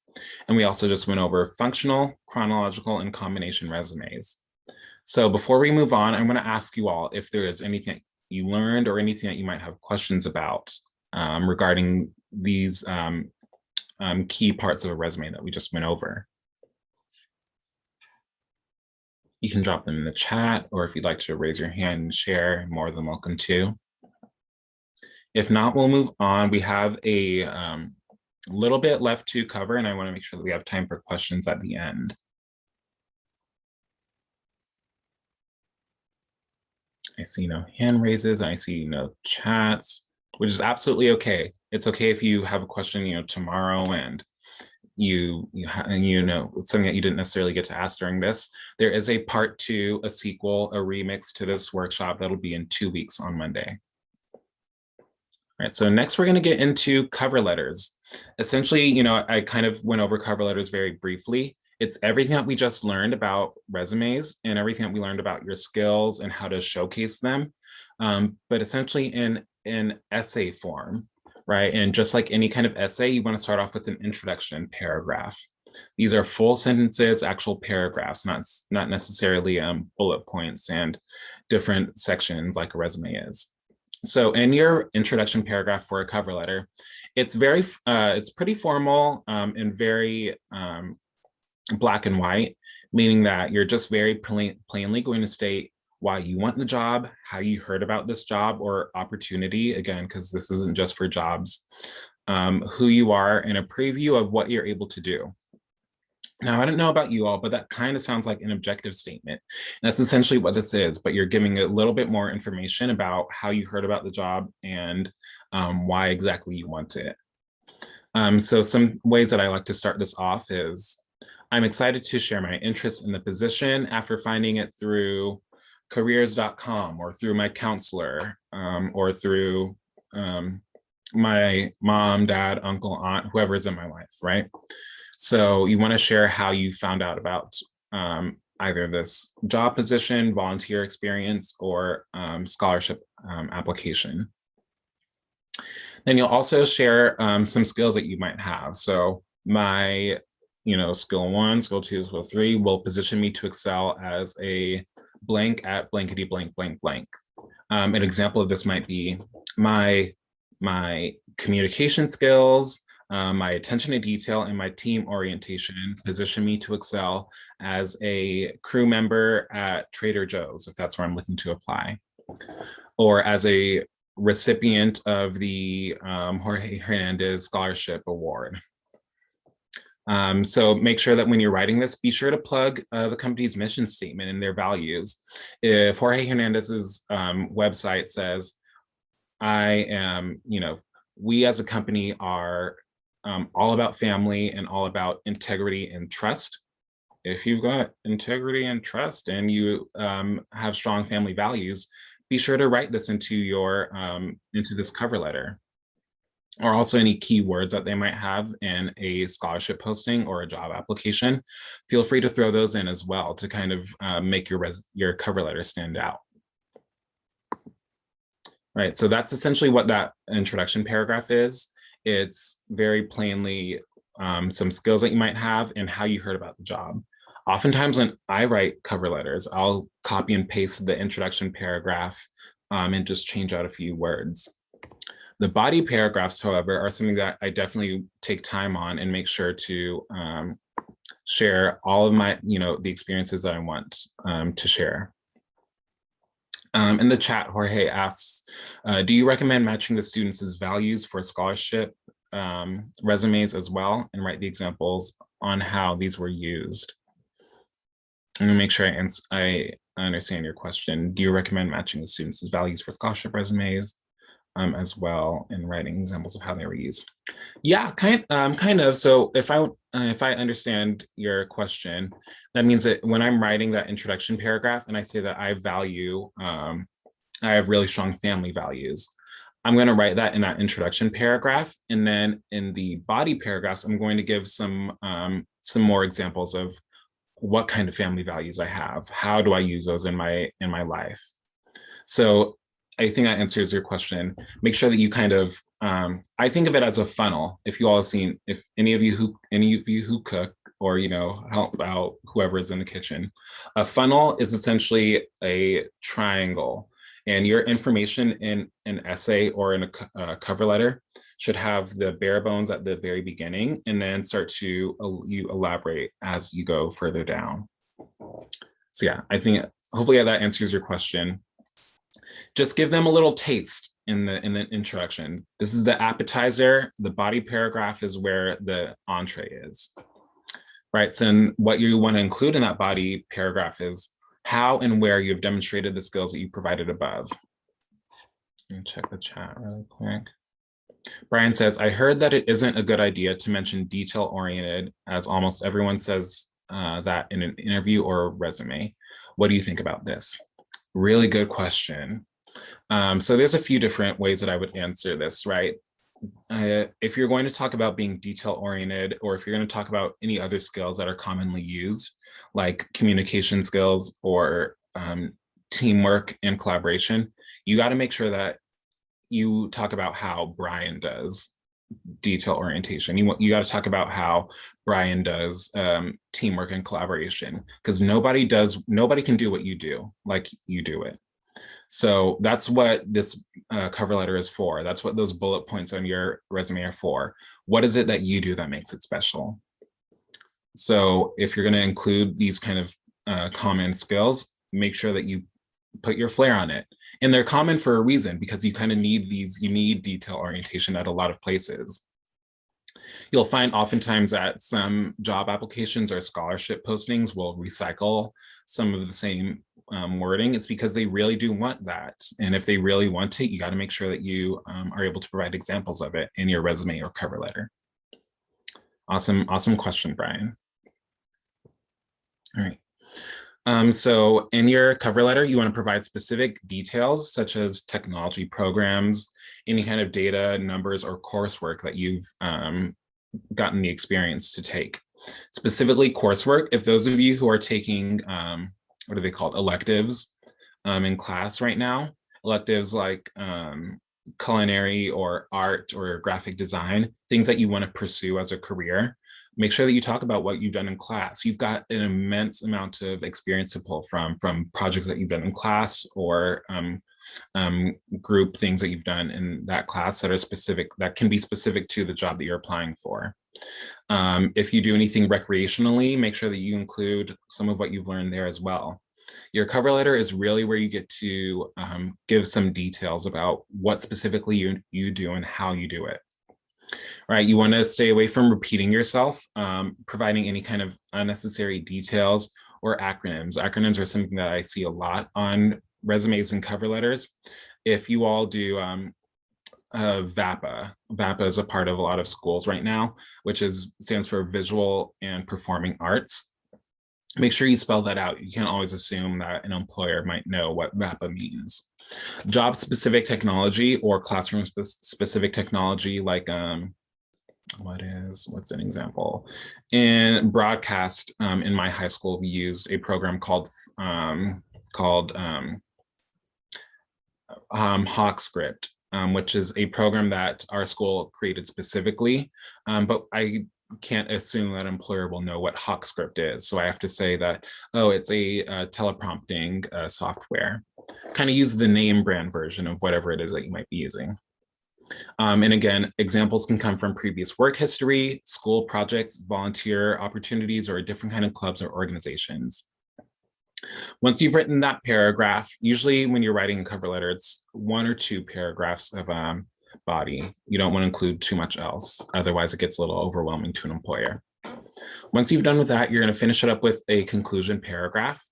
And we also just went over functional, chronological, and combination resumes. So before we move on, I'm going to ask you all if there is anything you learned or anything that you might have questions about regarding these key parts of a resume that we just went over. You can drop them in the chat, or if you'd like to raise your hand and share, more than welcome to. If not, we'll move on. We have a little bit left to cover, and I want to make sure that we have time for questions at the end. I see no hand raises, and I see no chats, which is absolutely okay. It's okay if you have a question, tomorrow, and something that you didn't necessarily get to ask during this. There is a part 2, a sequel, a remix to this workshop that'll be in 2 weeks on Monday. All right, so next we're going to get into cover letters. Essentially, I kind of went over cover letters very briefly. It's everything that we just learned about resumes and everything that we learned about your skills and how to showcase them, but essentially in essay form, right? And just like any kind of essay, you want to start off with an introduction paragraph. These are full sentences, actual paragraphs, not necessarily bullet points and different sections like a resume is. So in your introduction paragraph for a cover letter, it's pretty formal and very black and white, meaning that you're just very plainly going to state why you want the job, how you heard about this job or opportunity, again, because this isn't just for jobs, who you are, and a preview of what you're able to do. Now, I don't know about you all, but that kind of sounds like an objective statement. And that's essentially what this is, but you're giving a little bit more information about how you heard about the job and why exactly you want it. So some ways that I like to start this off is, I'm excited to share my interest in the position after finding it through careers.com or through my counselor or through my mom, dad, uncle, aunt, whoever is in my life, right? So you want to share how you found out about either this job position, volunteer experience, or scholarship application. Then you'll also share some skills that you might have. So my skill 1, skill 2, skill 3 will position me to excel as a blank at blankety blank blank blank. An example of this might be my communication skills, my attention to detail, and my team orientation position me to excel as a crew member at Trader Joe's, if that's where I'm looking to apply, or as a recipient of the Jorge Hernandez Scholarship Award. So make sure that when you're writing this, be sure to plug the company's mission statement and their values. If Jorge Hernandez's website says, we as a company are all about family and all about integrity and trust, if you've got integrity and trust and you have strong family values, be sure to write this into your into this cover letter, or also any keywords that they might have in a scholarship posting or a job application. Feel free to throw those in as well to kind of make your cover letter stand out. Right, so that's essentially what that introduction paragraph is. It's very plainly some skills that you might have and how you heard about the job. Oftentimes when I write cover letters, I'll copy and paste the introduction paragraph and just change out a few words. The body paragraphs, however, are something that I definitely take time on and make sure to share all of my, the experiences that I want to share. In the chat, Jorge asks, do you recommend matching the students' values for scholarship resumes as well, and write the examples on how these were used? I'm gonna make sure I understand your question. Do you recommend matching the students' values for scholarship resumes as well, and writing examples of how they were used? Yeah, kind of. So if I understand your question, that means that when I'm writing that introduction paragraph and I say that I value, I have really strong family values, I'm going to write that in that introduction paragraph, and then in the body paragraphs, I'm going to give some more examples of what kind of family values I have. How do I use those in my life? So I think that answers your question. Make sure that you kind of, I think of it as a funnel. If you all have seen, if any of you who cook or, help out whoever is in the kitchen, a funnel is essentially a triangle, and your information in an essay or in a cover letter should have the bare bones at the very beginning, and then start to you elaborate as you go further down. So yeah, I think hopefully that answers your question. Just give them a little taste in the introduction. This is the appetizer. The body paragraph is where the entree is. Right. So what you want to include in that body paragraph is how and where you've demonstrated the skills that you provided above. Let me check the chat really quick. Brian says, I heard that it isn't a good idea to mention detail-oriented, as almost everyone says that in an interview or a resume. What do you think about this? Really good question. So there's a few different ways that I would answer this, right? If you're going to talk about being detail-oriented, or if you're going to talk about any other skills that are commonly used, like communication skills or teamwork and collaboration, you got to make sure that you talk about how Brian does detail orientation. You got to talk about how Brian does teamwork and collaboration, because nobody can do what you do like you do it. So that's what this cover letter is for. That's what those bullet points on your resume are for. What is it that you do that makes it special? So if you're going to include these kind of common skills, make sure that you put your flair on it. And they're common for a reason, because you kind of need you need detail orientation at a lot of places. You'll find oftentimes that some job applications or scholarship postings will recycle some of the same wording. It's because they really do want that. And if they really want it, you got to make sure that you are able to provide examples of it in your resume or cover letter. Awesome question, Brian. All right. So in your cover letter, you want to provide specific details such as technology programs, any kind of data, numbers, or coursework that you've gotten the experience to take. Specifically coursework, if those of you who are taking, what are they called, electives in class right now, electives like culinary or art or graphic design, things that you want to pursue as a career, make sure that you talk about what you've done in class. You've got an immense amount of experience to pull from projects that you've done in class, or group things that you've done in that class that are specific, that can be specific to the job that you're applying for. If you do anything recreationally, make sure that you include some of what you've learned there as well. Your cover letter is really where you get to give some details about what specifically you do and how you do it. Right, you want to stay away from repeating yourself, providing any kind of unnecessary details or acronyms. Acronyms are something that I see a lot on resumes and cover letters. If you all do VAPA is a part of a lot of schools right now, which stands for Visual and Performing Arts. make sure you spell that out. You can't always assume that an employer might know what MAPA means. Job-specific technology or classroom-specific technology, like what's an example? In broadcast, in my high school, we used a program called HawkScript, which is a program that our school created specifically, but I can't assume that employer will know what HawkScript is. So I have to say that, oh, it's a teleprompting software. Kind of use the name brand version of whatever it is that you might be using. And again, examples can come from previous work history, school projects, volunteer opportunities, or different kind of clubs or organizations. Once you've written that paragraph, usually when you're writing a cover letter, it's 1 or 2 paragraphs of body. You don't want to include too much else. Otherwise, it gets a little overwhelming to an employer. Once you've done with that, you're going to finish it up with a conclusion paragraph.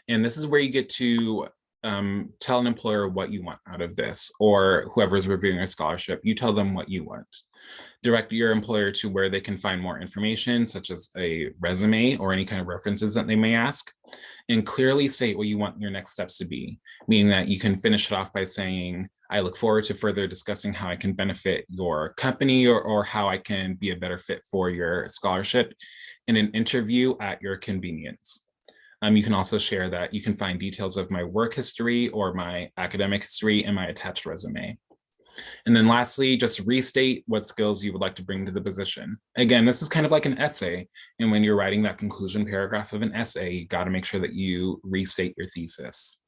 And this is where you get to tell an employer what you want out of this, or whoever's reviewing your scholarship, you tell them what you want. Direct your employer to where they can find more information, such as a resume or any kind of references that they may ask, and clearly state what you want your next steps to be, meaning that you can finish it off by saying, I look forward to further discussing how I can benefit your company or how I can be a better fit for your scholarship in an interview at your convenience. You can also share that you can find details of my work history or my academic history in my attached resume. And then lastly, just restate what skills you would like to bring to the position. Again, this is kind of like an essay. And when you're writing that conclusion paragraph of an essay, you got to make sure that you restate your thesis.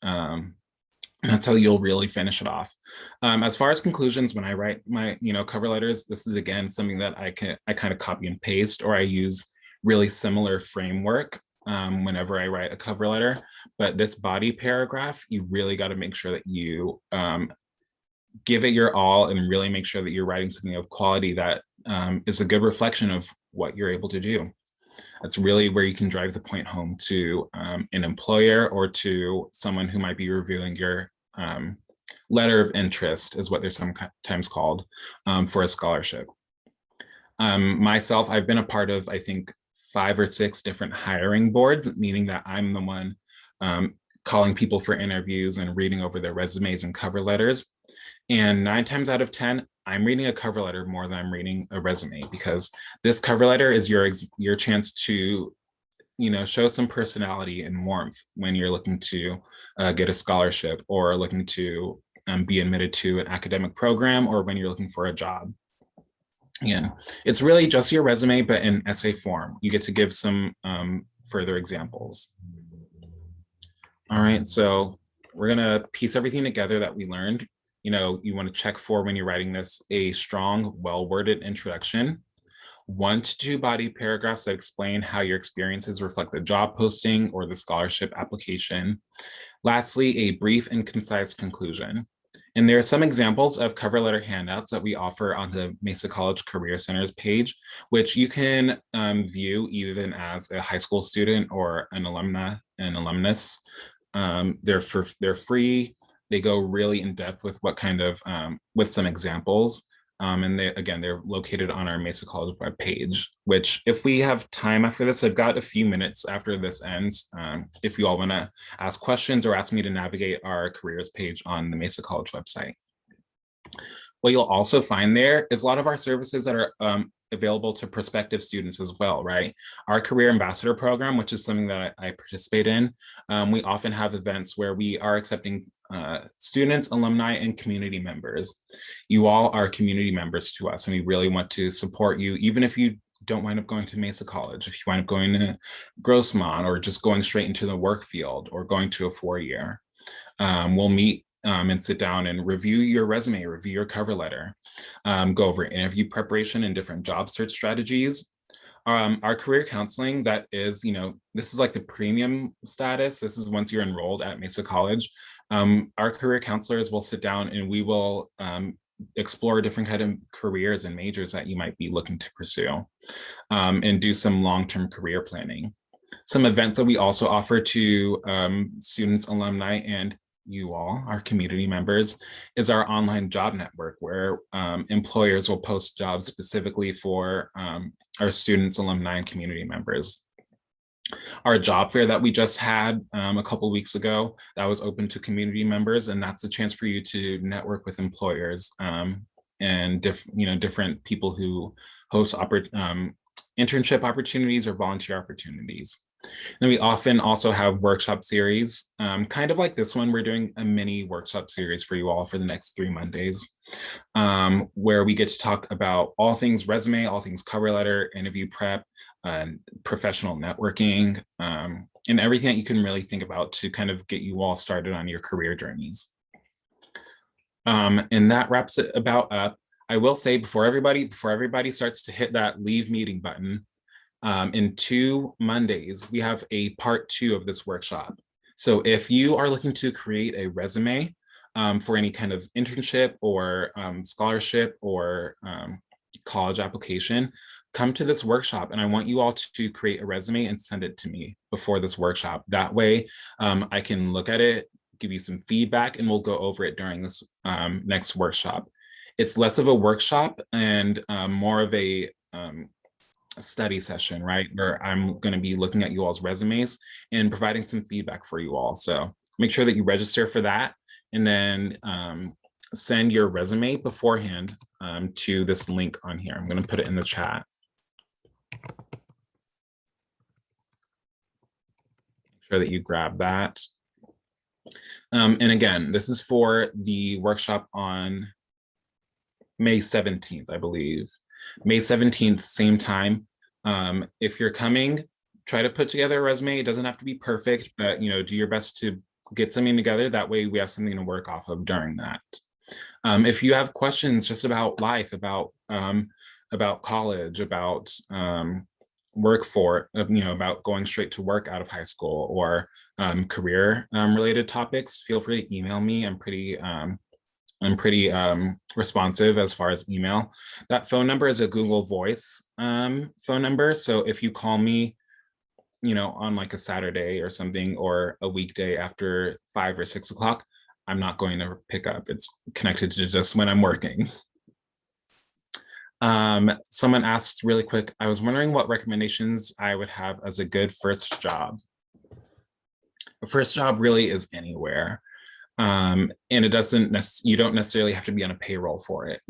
That's how you'll really finish it off. As far as conclusions, when I write my cover letters, this is again something that I kind of copy and paste, or I use really similar framework whenever I write a cover letter. But this body paragraph, you really got to make sure that you give it your all and really make sure that you're writing something of quality that is a good reflection of what you're able to do. That's really where you can drive the point home to an employer or to someone who might be reviewing your letter of interest, is what they're sometimes called, for a scholarship. Myself, I've been a part of, I think, 5 or 6 different hiring boards, meaning that I'm the one calling people for interviews and reading over their resumes and cover letters. And 9 times out of 10, I'm reading a cover letter more than I'm reading a resume, because this cover letter is your chance to, show some personality and warmth when you're looking to get a scholarship or looking to be admitted to an academic program, or when you're looking for a job. Yeah, it's really just your resume, but in essay form. You get to give some further examples. All right, so we're gonna piece everything together that we learned. You want to check for, when you're writing this, a strong, well-worded introduction, 1 to 2 body paragraphs that explain how your experiences reflect the job posting or the scholarship application. Lastly, a brief and concise conclusion. And there are some examples of cover letter handouts that we offer on the Mesa College Career Center's page, which you can view even as a high school student or an alumnus. They're free. They go really in depth with what kind of, with some examples. And they're located on our Mesa College webpage, which, if we have time after this, I've got a few minutes after this ends. If you all want to ask questions or ask me to navigate our careers page on the Mesa College website. What you'll also find there is a lot of our services that are available to prospective students as well, right? Our Career Ambassador program, which is something that I participate in, we often have events where we are accepting students, alumni, and community members. You all are community members to us, and we really want to support you, even if you don't wind up going to Mesa College, if you wind up going to Grossmont, or just going straight into the work field, or going to a 4-year. We'll meet and sit down and review your resume, review your cover letter, go over interview preparation and different job search strategies. Our career counseling, that is, this is like the premium status. This is once you're enrolled at Mesa College. Our career counselors will sit down and we will explore different kind of careers and majors that you might be looking to pursue, and do some long-term career planning. Some events that we also offer to students, alumni, and you all, our community members, is our online job network, where employers will post jobs specifically for our students, alumni, and community members. our job fair that we just had a couple weeks ago that was open to community members, and that's a chance for you to network with employers and different people who host internship opportunities or volunteer opportunities. And we often also have workshop series, kind of like this one. We're doing a mini workshop series for you all for the next 3 Mondays, where we get to talk about all things resume, all things cover letter, interview prep, professional networking, and everything that you can really think about to kind of get you all started on your career journeys. And that wraps it about up. I will say before everybody starts to hit that leave meeting button, in 2 Mondays, we have a part 2 of this workshop. So if you are looking to create a resume for any kind of internship or scholarship or college application, come to this workshop, and I want you all to create a resume and send it to me before this workshop. That way I can look at it, give you some feedback, and we'll go over it during this next workshop. It's less of a workshop and more of a study session, right? Where I'm going to be looking at you all's resumes and providing some feedback for you all. So make sure that you register for that, and then send your resume beforehand to this link on here. I'm going to put it in the chat. Make sure that you grab that. And again, this is for the workshop on May 17th, I believe. May 17th, same time. If you're coming, try to put together a resume. It doesn't have to be perfect, but do your best to get something together. That way we have something to work off of during that. If you have questions just about life, about college, about about going straight to work out of high school, or career related topics, feel free to email me. I'm pretty responsive as far as email. That phone number is a Google Voice phone number. So if you call me, on like a Saturday or something, or a weekday after 5 or 6 o'clock, I'm not going to pick up. It's connected to just when I'm working. Someone asked really quick, I was wondering what recommendations I would have as a good first job. A first job really is anywhere. And you don't necessarily have to be on a payroll for it.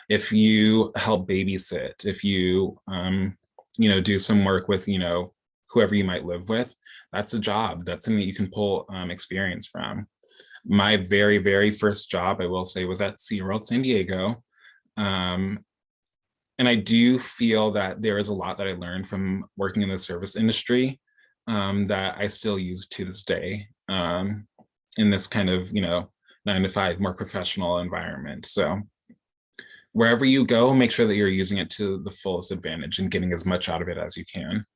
If you help babysit, if you, do some work with, whoever you might live with, that's a job. That's something that you can pull experience from. My very, very first job, I will say, was at SeaWorld San Diego. And I do feel that there is a lot that I learned from working in the service industry that I still use to this day. In this kind of 9-to-5 more professional environment. So wherever you go, make sure that you're using it to the fullest advantage and getting as much out of it as you can.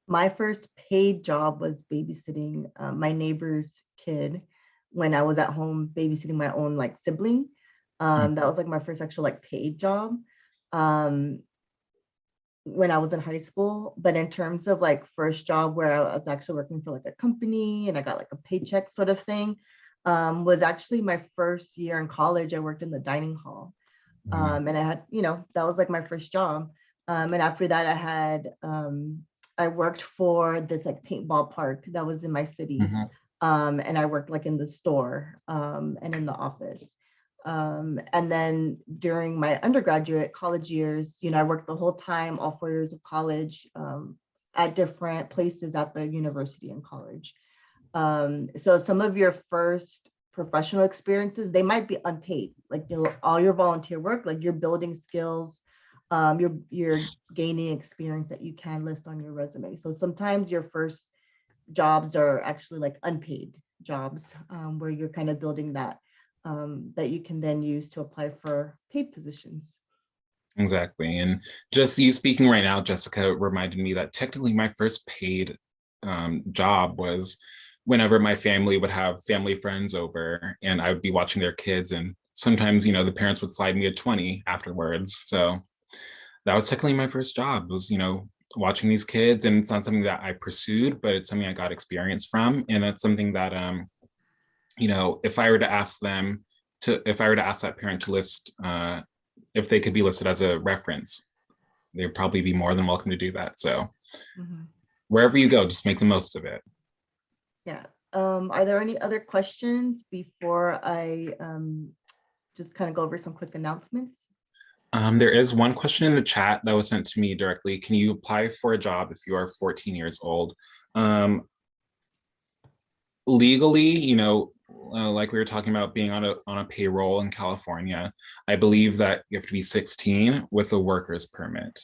My first paid job was babysitting my neighbor's kid when I was at home babysitting my own sibling. That was my first actual paid job when I was in high school. But in terms of first job where I was actually working for a company and I got a paycheck sort of thing, was actually my first year in college. I worked in the dining hall. And I had, that was my first job. And after that I had, I worked for this paintball park that was in my city. And I worked in the store and in the office. And then during my undergraduate college years, I worked the whole time, all 4 years of college, at different places at the university and college. So some of your first professional experiences, they might be unpaid, all your volunteer work, you're building skills, you're gaining experience that you can list on your resume. So sometimes your first jobs are actually unpaid jobs, where you're kind of building that you can then use to apply for paid positions. Exactly. And just you speaking right now, Jessica, reminded me that technically my first paid job was whenever my family would have family friends over and I would be watching their kids, and sometimes, the parents would slide me a 20 afterwards. So that was technically my first job, was, watching these kids. And it's not something that I pursued, but it's something I got experience from. And it's something that if I were to ask that parent to list, if they could be listed as a reference, they'd probably be more than welcome to do that. So wherever you go, just make the most of it. Yeah. Are there any other questions before I just kind of go over some quick announcements? There is one question in the chat that was sent to me directly. Can you apply for a job if you are 14 years old? Legally, you know, like we were talking about being on a payroll in California, I believe that you have to be 16 with a worker's permit.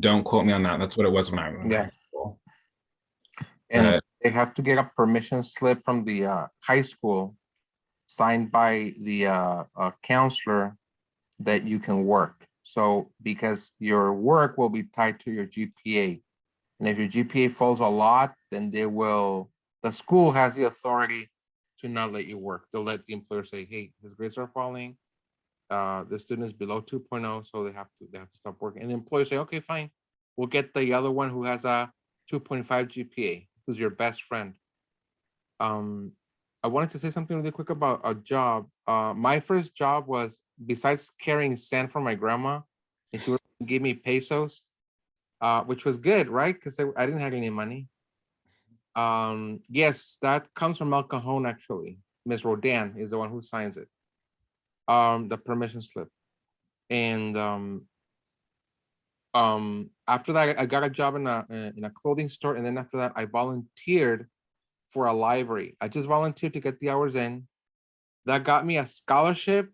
Don't quote me on that. That's what it was when I was in high school. And they have to get a permission slip from the high school signed by the counselor that you can work. So because your work will be tied to your GPA. And if your GPA falls a lot, then the school has the authority to not let you work. They'll let the employer say, hey, his grades are falling. The student is below 2.0, so they have to stop working. And the employer say, okay, fine. We'll get the other one who has a 2.5 GPA, who's your best friend. I wanted to say something really quick about a job. My first job was, besides carrying sand for my grandma, and she would give me pesos, which was good, right? Because I didn't have any money. Yes, that comes from El Cajon, actually. Ms. Rodan is the one who signs it. The permission slip. And after that, I got a job in a clothing store, and then after that, I volunteered for a library. I just volunteered to get the hours in. That got me a scholarship,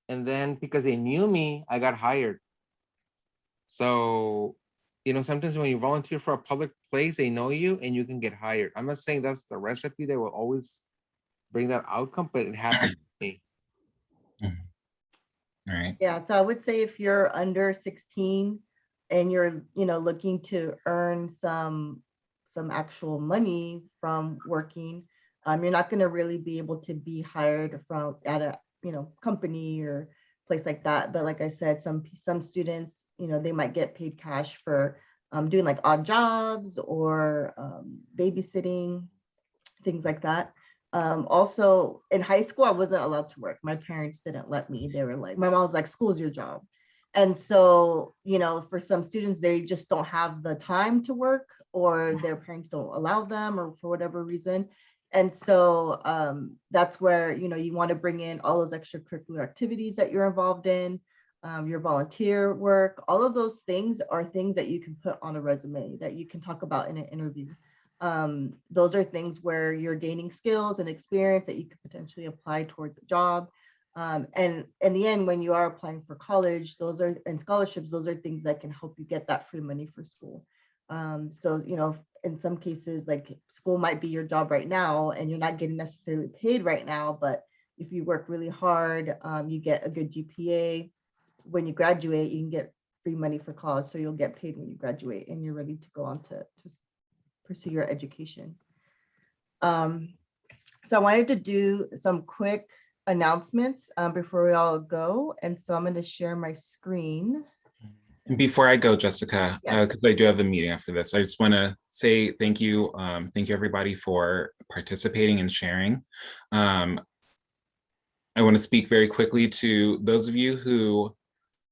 and then because they knew me, I got hired. So, you know, sometimes when you volunteer for a public place, they know you and you can get hired. I'm not saying that's the recipe that will always bring that outcome, but it happened to me. All right. Yeah, so I would say if you're under 16 and you're, you know, looking to earn some actual money from working, you're not going to really be able to be hired at a, you know, company or place like that. But like I said, some students, you know, they might get paid cash for doing like odd jobs or babysitting, things like that. Also in high school, I wasn't allowed to work. My parents didn't let me. They were like, my mom was like, school's your job. And so, you know, for some students, they just don't have the time to work, or their parents don't allow them, or for whatever reason. And so that's where, you know, you want to bring in all those extracurricular activities that you're involved in, your volunteer work. All of those things are things that you can put on a resume that you can talk about in an interview. Those are things where you're gaining skills and experience that you could potentially apply towards a job. And in the end, when you are applying for college, and scholarships, those are things that can help you get that free money for school. So, you know, in some cases, like school might be your job right now and you're not getting necessarily paid right now, but if you work really hard, you get a good GPA. When you graduate, you can get free money for college. So you'll get paid when you graduate and you're ready to go on to pursue your education. So I wanted to do some quick announcements before we all go. And so I'm going to share my screen. And before I go, Jessica, because I do have a meeting after this, I just want to say thank you. Thank you, everybody, for participating and sharing. I want to speak very quickly to those of you who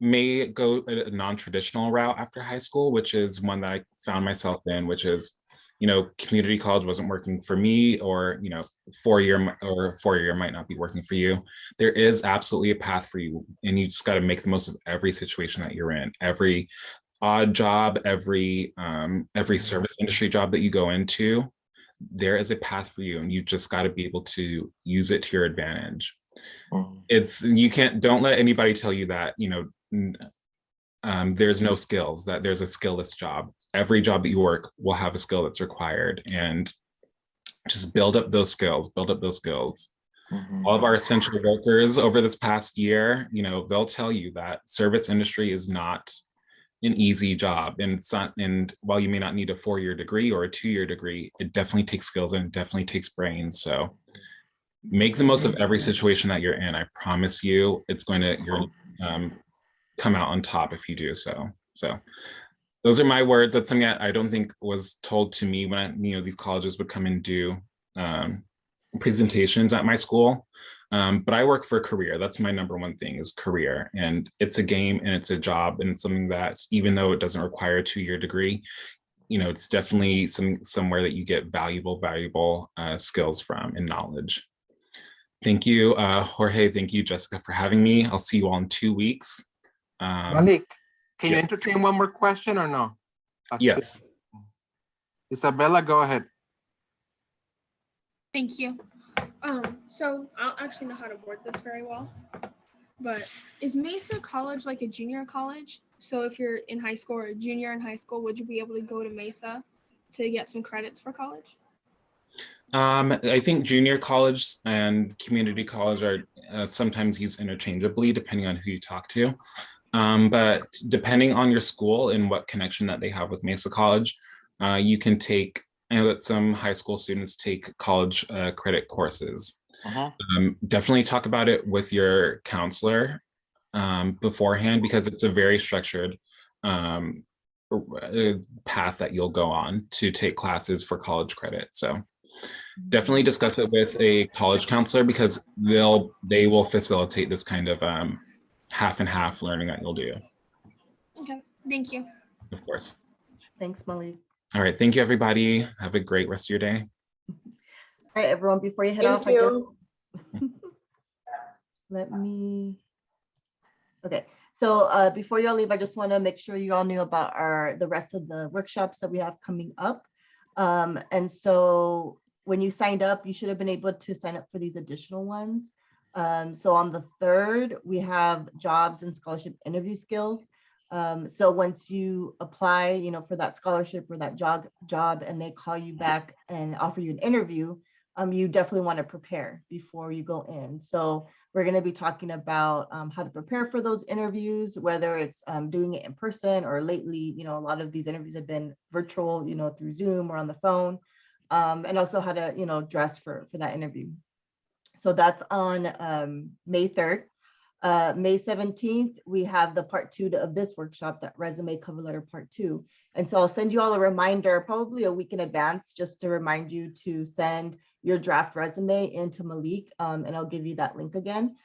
may go a non-traditional route after high school, which is one that I found myself in, which is, you know, community college wasn't working for me, or, you know, four-year might not be working for you. There is absolutely a path for you, and you just got to make the most of every situation that you're in. Every odd job, every service industry job that you go into, there is a path for you, and you just got to be able to use it to your advantage. Don't let anybody tell you that, you know, there's no skills, that there's a skillless job. Every job that you work will have a skill that's required, and just build up those skills. All of our essential workers over this past year, you know, they'll tell you that service industry is not an easy job, and while you may not need a 4-year degree or a 2-year degree, it definitely takes skills and it definitely takes brains. So make the most of every situation that you're in. I promise you, you're come out on top if you do so. So those are my words. That's something that I don't think was told to me when, you know, these colleges would come and do presentations at my school. But I work for a career. That's my number one thing, is career. And it's a game and it's a job, and it's something that, even though it doesn't require a 2-year degree, it's definitely somewhere that you get valuable skills from and knowledge. Thank you, Jorge. Thank you, Jessica, for having me. I'll see you all in 2 weeks. Malik, can you yes. entertain one more question or no? Yes. Isabella, go ahead. Thank you. So I don't actually know how to word this very well, but is Mesa College like a junior college? So if you're in high school or a junior in high school, would you be able to go to Mesa to get some credits for college? I think junior college and community college are sometimes used interchangeably depending on who you talk to. But depending on your school and what connection that they have with Mesa College, you can take, I know that some high school students take college credit courses. Definitely talk about it with your counselor beforehand, because it's a very structured path that you'll go on to take classes for college credit. So definitely discuss it with a college counselor, because they will facilitate this kind of half and half learning that you'll do. Okay, thank you. Of course. Thanks, Malik. All right, thank you, everybody. Have a great rest of your day. All right, everyone, before you head off, I guess. Let me. Okay, so before you all leave, I just want to make sure you all knew about the rest of the workshops that we have coming up. And so when you signed up, you should have been able to sign up for these additional ones. So on the 3rd, we have jobs and scholarship interview skills. So once you apply, for that scholarship or that job, and they call you back and offer you an interview, you definitely want to prepare before you go in. So we're going to be talking about how to prepare for those interviews, whether it's doing it in person, or lately, a lot of these interviews have been virtual, through Zoom or on the phone, and also how to, dress for that interview. So that's on May 3rd. May 17th, we have the part 2 of this workshop, that resume cover letter part 2. And so I'll send you all a reminder, probably a week in advance, just to remind you to send your draft resume into Malik, and I'll give you that link again.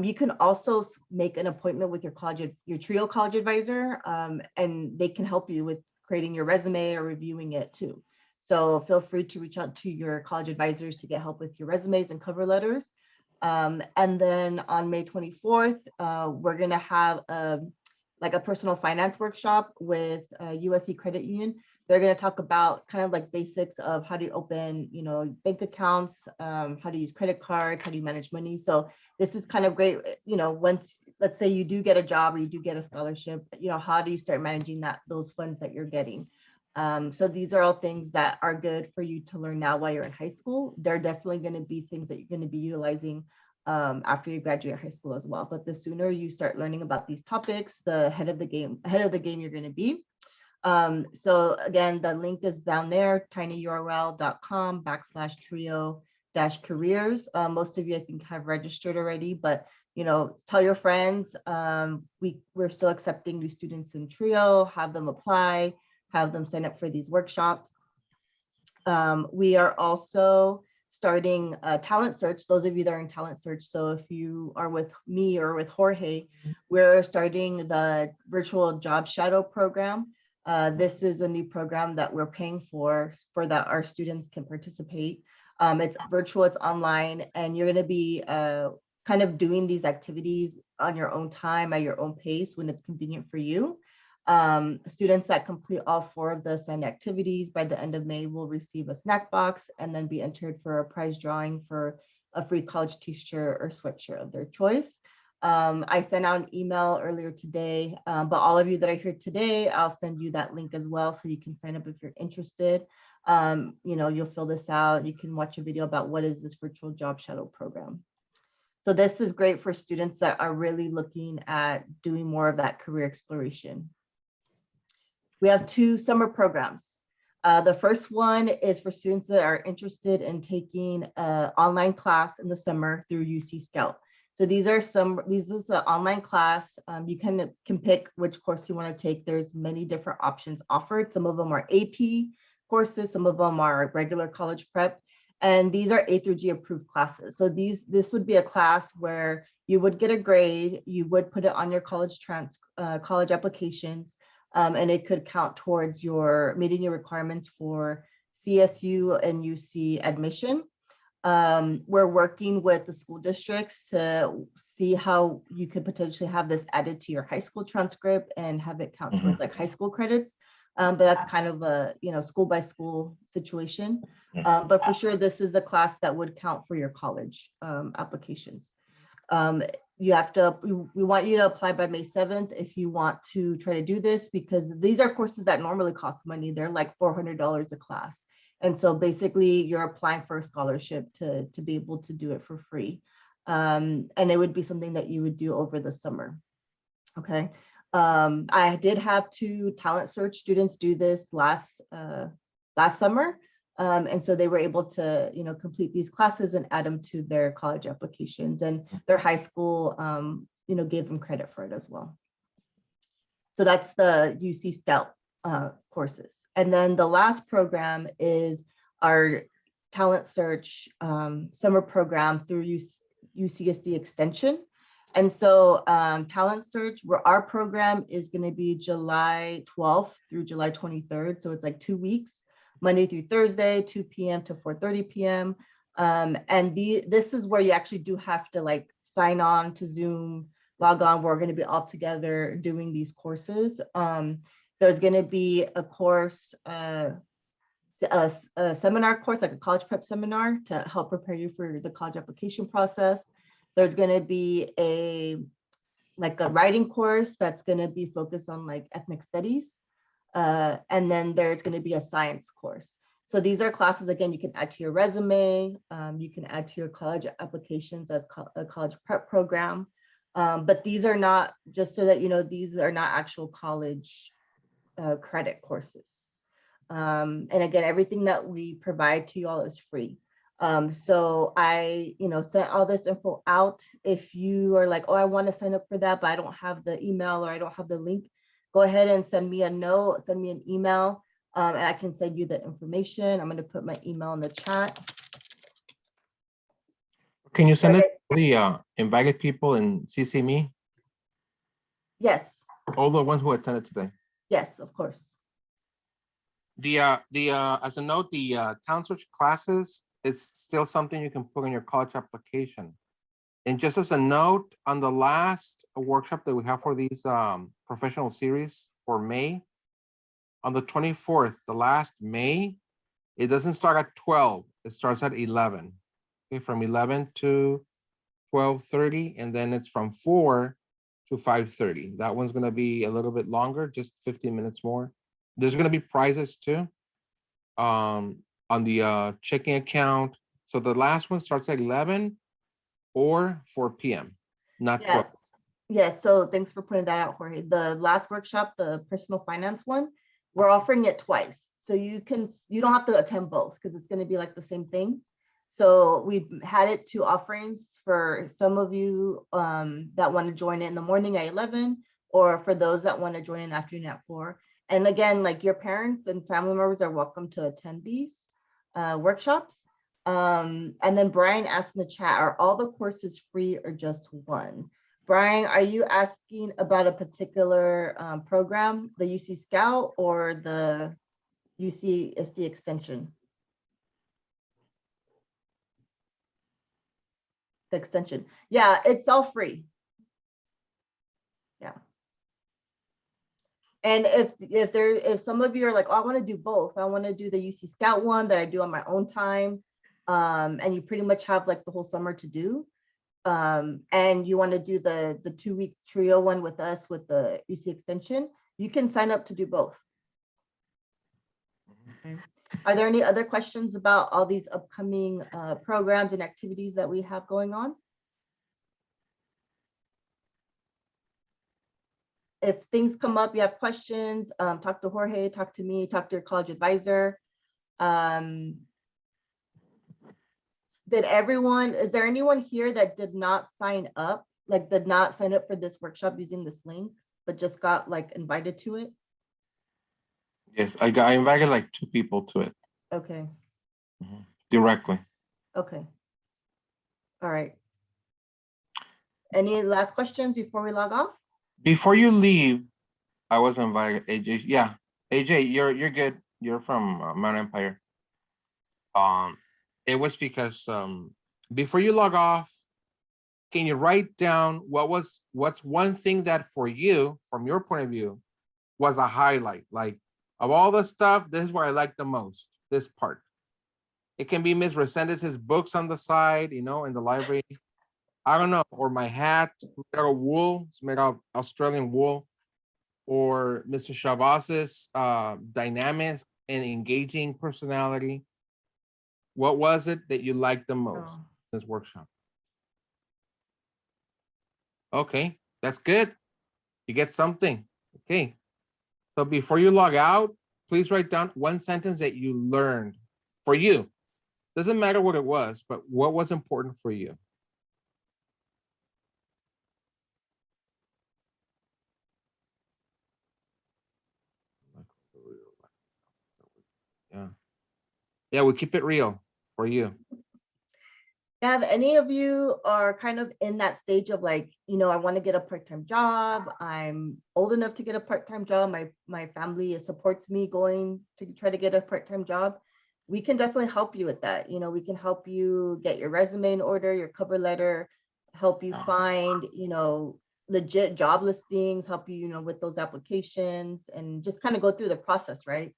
You can also make an appointment with your TRIO college advisor, and they can help you with creating your resume or reviewing it too. So feel free to reach out to your college advisors to get help with your resumes and cover letters. And then on May 24th, we're going to have a personal finance workshop with USC Credit Union. They're going to talk about kind of like basics of how to open, bank accounts, how to use credit cards, how do you manage money. So this is kind of great, once, let's say you do get a job or you do get a scholarship, how do you start managing those funds that you're getting? So these are all things that are good for you to learn now while you're in high school. They're definitely going to be things that you're going to be utilizing after you graduate high school as well. But the sooner you start learning about these topics, the ahead of the game you're going to be. So again, the link is down there, tinyurl.com/trio-careers. Most of you, I think, have registered already, but tell your friends. We're still accepting new students in TRIO, have them apply, have them sign up for these workshops. We are also starting a talent search, those of you that are in talent search. So if you are with me or with Jorge, we're starting the virtual job shadow program. This is a new program that we're paying for that our students can participate. It's virtual, it's online, and you're going to be kind of doing these activities on your own time, at your own pace, when it's convenient for you. Students that complete all 4 of the assigned activities by the end of May will receive a snack box and then be entered for a prize drawing for a free college t-shirt or sweatshirt of their choice. I sent out an email earlier today, but all of you that are here today, I'll send you that link as well, so you can sign up if you're interested. You'll fill this out. You can watch a video about what is this virtual job shadow program. So this is great for students that are really looking at doing more of that career exploration. We have 2 summer programs. The first one is for students that are interested in taking an online class in the summer through UC Scout. So this is an online class. You can pick which course you want to take. There's many different options offered. Some of them are AP courses, some of them are regular college prep, and these are A through G approved classes. So this would be a class where you would get a grade, you would put it on your college applications. and it could count towards your meeting your requirements for CSU and UC admission. We're working with the school districts to see how you could potentially have this added to your high school transcript and have it count towards like high school credits. But that's kind of a, school by school situation. But for sure, this is a class that would count for your college applications. We want you to apply by May 7th if you want to try to do this, because these are courses that normally cost money. They're like $400 a class. And so basically you're applying for a scholarship to be able to do it for free. And it would be something that you would do over the summer. Okay. I did have 2 talent search students do this last summer. And so they were able to, complete these classes and add them to their college applications, and their high school, gave them credit for it as well. So that's the UC Scout courses. And then the last program is our talent search summer program through UCSD extension. And so talent search, our program is going to be July 12th through July 23rd. So it's like 2 weeks, Monday through Thursday, 2 p.m. to 4:30 p.m. And this is where you actually do have to like sign on to Zoom, log on. We're going to be all together doing these courses. There's going to be a course, a seminar course, like a college prep seminar to help prepare you for the college application process. There's going to be a writing course that's going to be focused on like ethnic studies. And then there's going to be a science course. So these are classes, again, you can add to your resume. You can add to your college applications as a college prep program. But these are not, just so that you know, these are not actual college credit courses. And again, everything that we provide to you all is free. So I, sent all this info out. If you are like, oh, I want to sign up for that, but I don't have the email or I don't have the link, go ahead and send me a note, send me an email, and I can send you the information. I'm going to put my email in the chat. Can you send it to the invited people and CC me? Yes. All the ones who attended today. Yes, of course. As a note, the talent search classes is still something you can put in your college application. And just as a note, on the last workshop that we have for these professional series for May, on the 24th, the last May, it doesn't start at 12, it starts at 11. Okay, from 11 to 12:30, and then it's from 4 to 5:30. That one's gonna be a little bit longer, just 15 minutes more. There's gonna be prizes too on the checking account. So the last one starts at 11 or 4 p.m., not 12. Yes, so thanks for putting that out, Jorge. The last workshop, the personal finance one, we're offering it twice. So you don't have to attend both because it's going to be like the same thing. So we've had it 2 offerings for some of you that want to join it in the morning at 11, or for those that want to join in the afternoon at 4. And again, like your parents and family members are welcome to attend these workshops. And then Brian asked in the chat, are all the courses free or just one? Brian, are you asking about a particular program, the UC Scout or the UCSD extension? The extension. Yeah, it's all free. Yeah. And if some of you are like, oh, I want to do both. I want to do the UC Scout one that I do on my own time. And you pretty much have like the whole summer to do. And you want to do the 2-week trio one with us with the UC extension, you can sign up to do both. Okay. Are there any other questions about all these upcoming programs and activities that we have going on? If things come up, you have questions, talk to Jorge, talk to me, talk to your college advisor. Is there anyone here that did not sign up, like did not sign up for this workshop using this link, but just got like invited to it? Yes, I invited like 2 people to it. Okay. Directly. Okay. All right. Any last questions before we log off? Before you leave, I was invited. AJ, yeah. AJ, you're good. You're from Mount Empire. Um, it was because before you log off, can you write down what's one thing that for you, from your point of view, was a highlight? Like of all the stuff, this is what I like the most. This part. It can be Miss Resendez's books on the side, you know, in the library. I don't know, or my hat made out of wool. It's made out of Australian wool. Or Mr. Shabaz's dynamic and engaging personality. What was it that you liked the most in this workshop? Okay, that's good. You get something. Okay. So before you log out, please write down one sentence that you learned for you. Doesn't matter what it was, but what was important for you? Yeah. Yeah, we keep it real for you. Yeah, if any of you are kind of in that stage of like, you know, I want to get a part-time job. I'm old enough to get a part-time job. My family supports me going to try to get a part-time job. We can definitely help you with that. You know, we can help you get your resume in order, your cover letter, help you find, you know, legit job listings, help you, you know, with those applications and just kind of go through the process, right?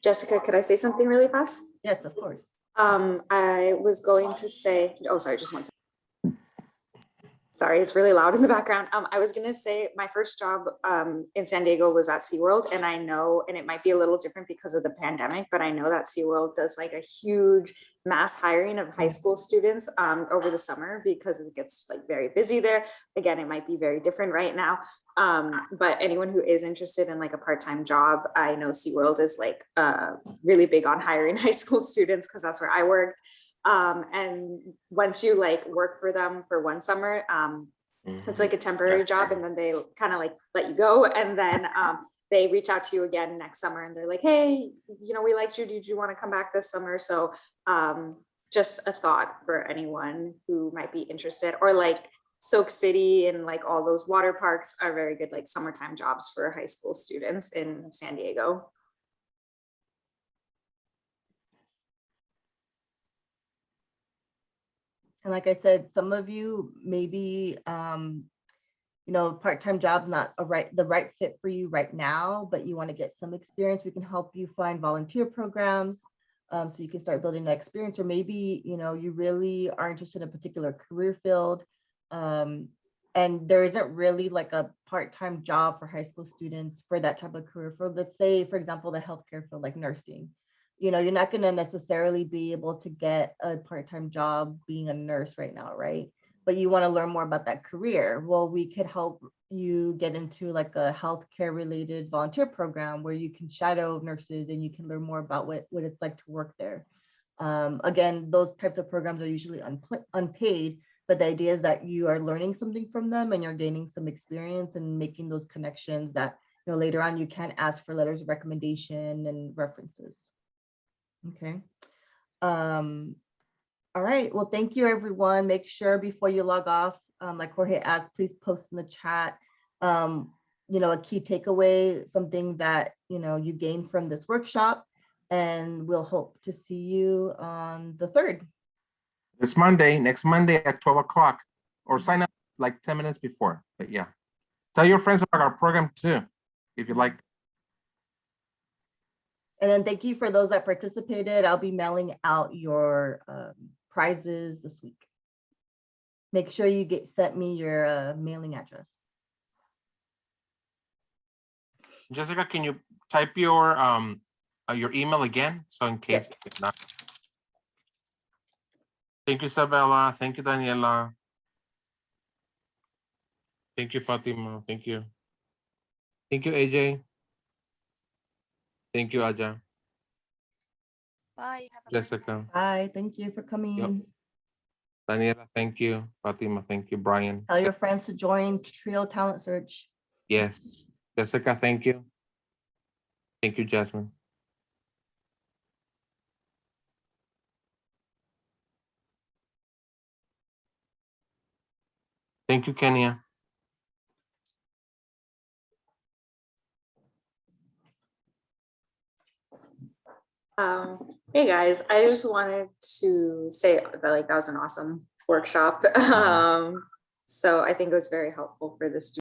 Jessica, could I say something really fast? Yes, of course. I was going to say, oh, sorry, just one second. Sorry, it's really loud in the background. I was gonna say my first job in San Diego was at SeaWorld, and I know, and it might be a little different because of the pandemic, but I know that SeaWorld does like a huge mass hiring of high school students over the summer because it gets like very busy there. Again, it might be very different right now. But anyone who is interested in like a part-time job, I know SeaWorld is like really big on hiring high school students because that's where I worked. And once you like work for them for one summer, it's like a temporary job, and then they kind of like let you go, and then they reach out to you again next summer and they're like, hey, you know, we liked you, did you want to come back this summer? So just a thought for anyone who might be interested, or like Soak City and like all those water parks are very good like summertime jobs for high school students in San Diego. And like I said, some of you maybe, you know, part-time job's not the right fit for you right now, but you want to get some experience. We can help you find volunteer programs so you can start building that experience. Or maybe, you know, you really are interested in a particular career field. And there isn't really like a part-time job for high school students for that type of career field. Let's say, for example, the healthcare field, like nursing. You know, you're not going to necessarily be able to get a part-time job being a nurse right now, right? But you want to learn more about that career. Well, we could help you get into like a healthcare related volunteer program where you can shadow nurses and you can learn more about what it's like to work there. Again, those types of programs are usually unpaid, but the idea is that you are learning something from them and you're gaining some experience and making those connections that, you know, later on you can ask for letters of recommendation and references. Okay. All right. Well, thank you, everyone. Make sure before you log off, like Jorge asked, please post in the chat, you know, a key takeaway, something that, you know, you gained from this workshop, and we'll hope to see you on the 3rd. This Monday, next Monday at 12 o'clock, or sign up like 10 minutes before. But yeah, tell your friends about our program too, if you like. And then thank you for those that participated. I'll be mailing out your prizes this week. Make sure you sent me your mailing address. Jessica, can you type your email again? So in case if not. Thank you, Isabella. Thank you, Daniela. Thank you, Fatima. Thank you. Thank you, AJ. Thank you, Aja. Bye. Jessica. Bye. Thank you for coming. Yep. Daniela, thank you. Fatima, thank you. Brian. Tell your friends to join Trio Talent Search. Yes. Jessica, thank you. Thank you, Jasmine. Thank you, Kenya. Hey guys, I just wanted to say that that was an awesome workshop. So I think it was very helpful for the students.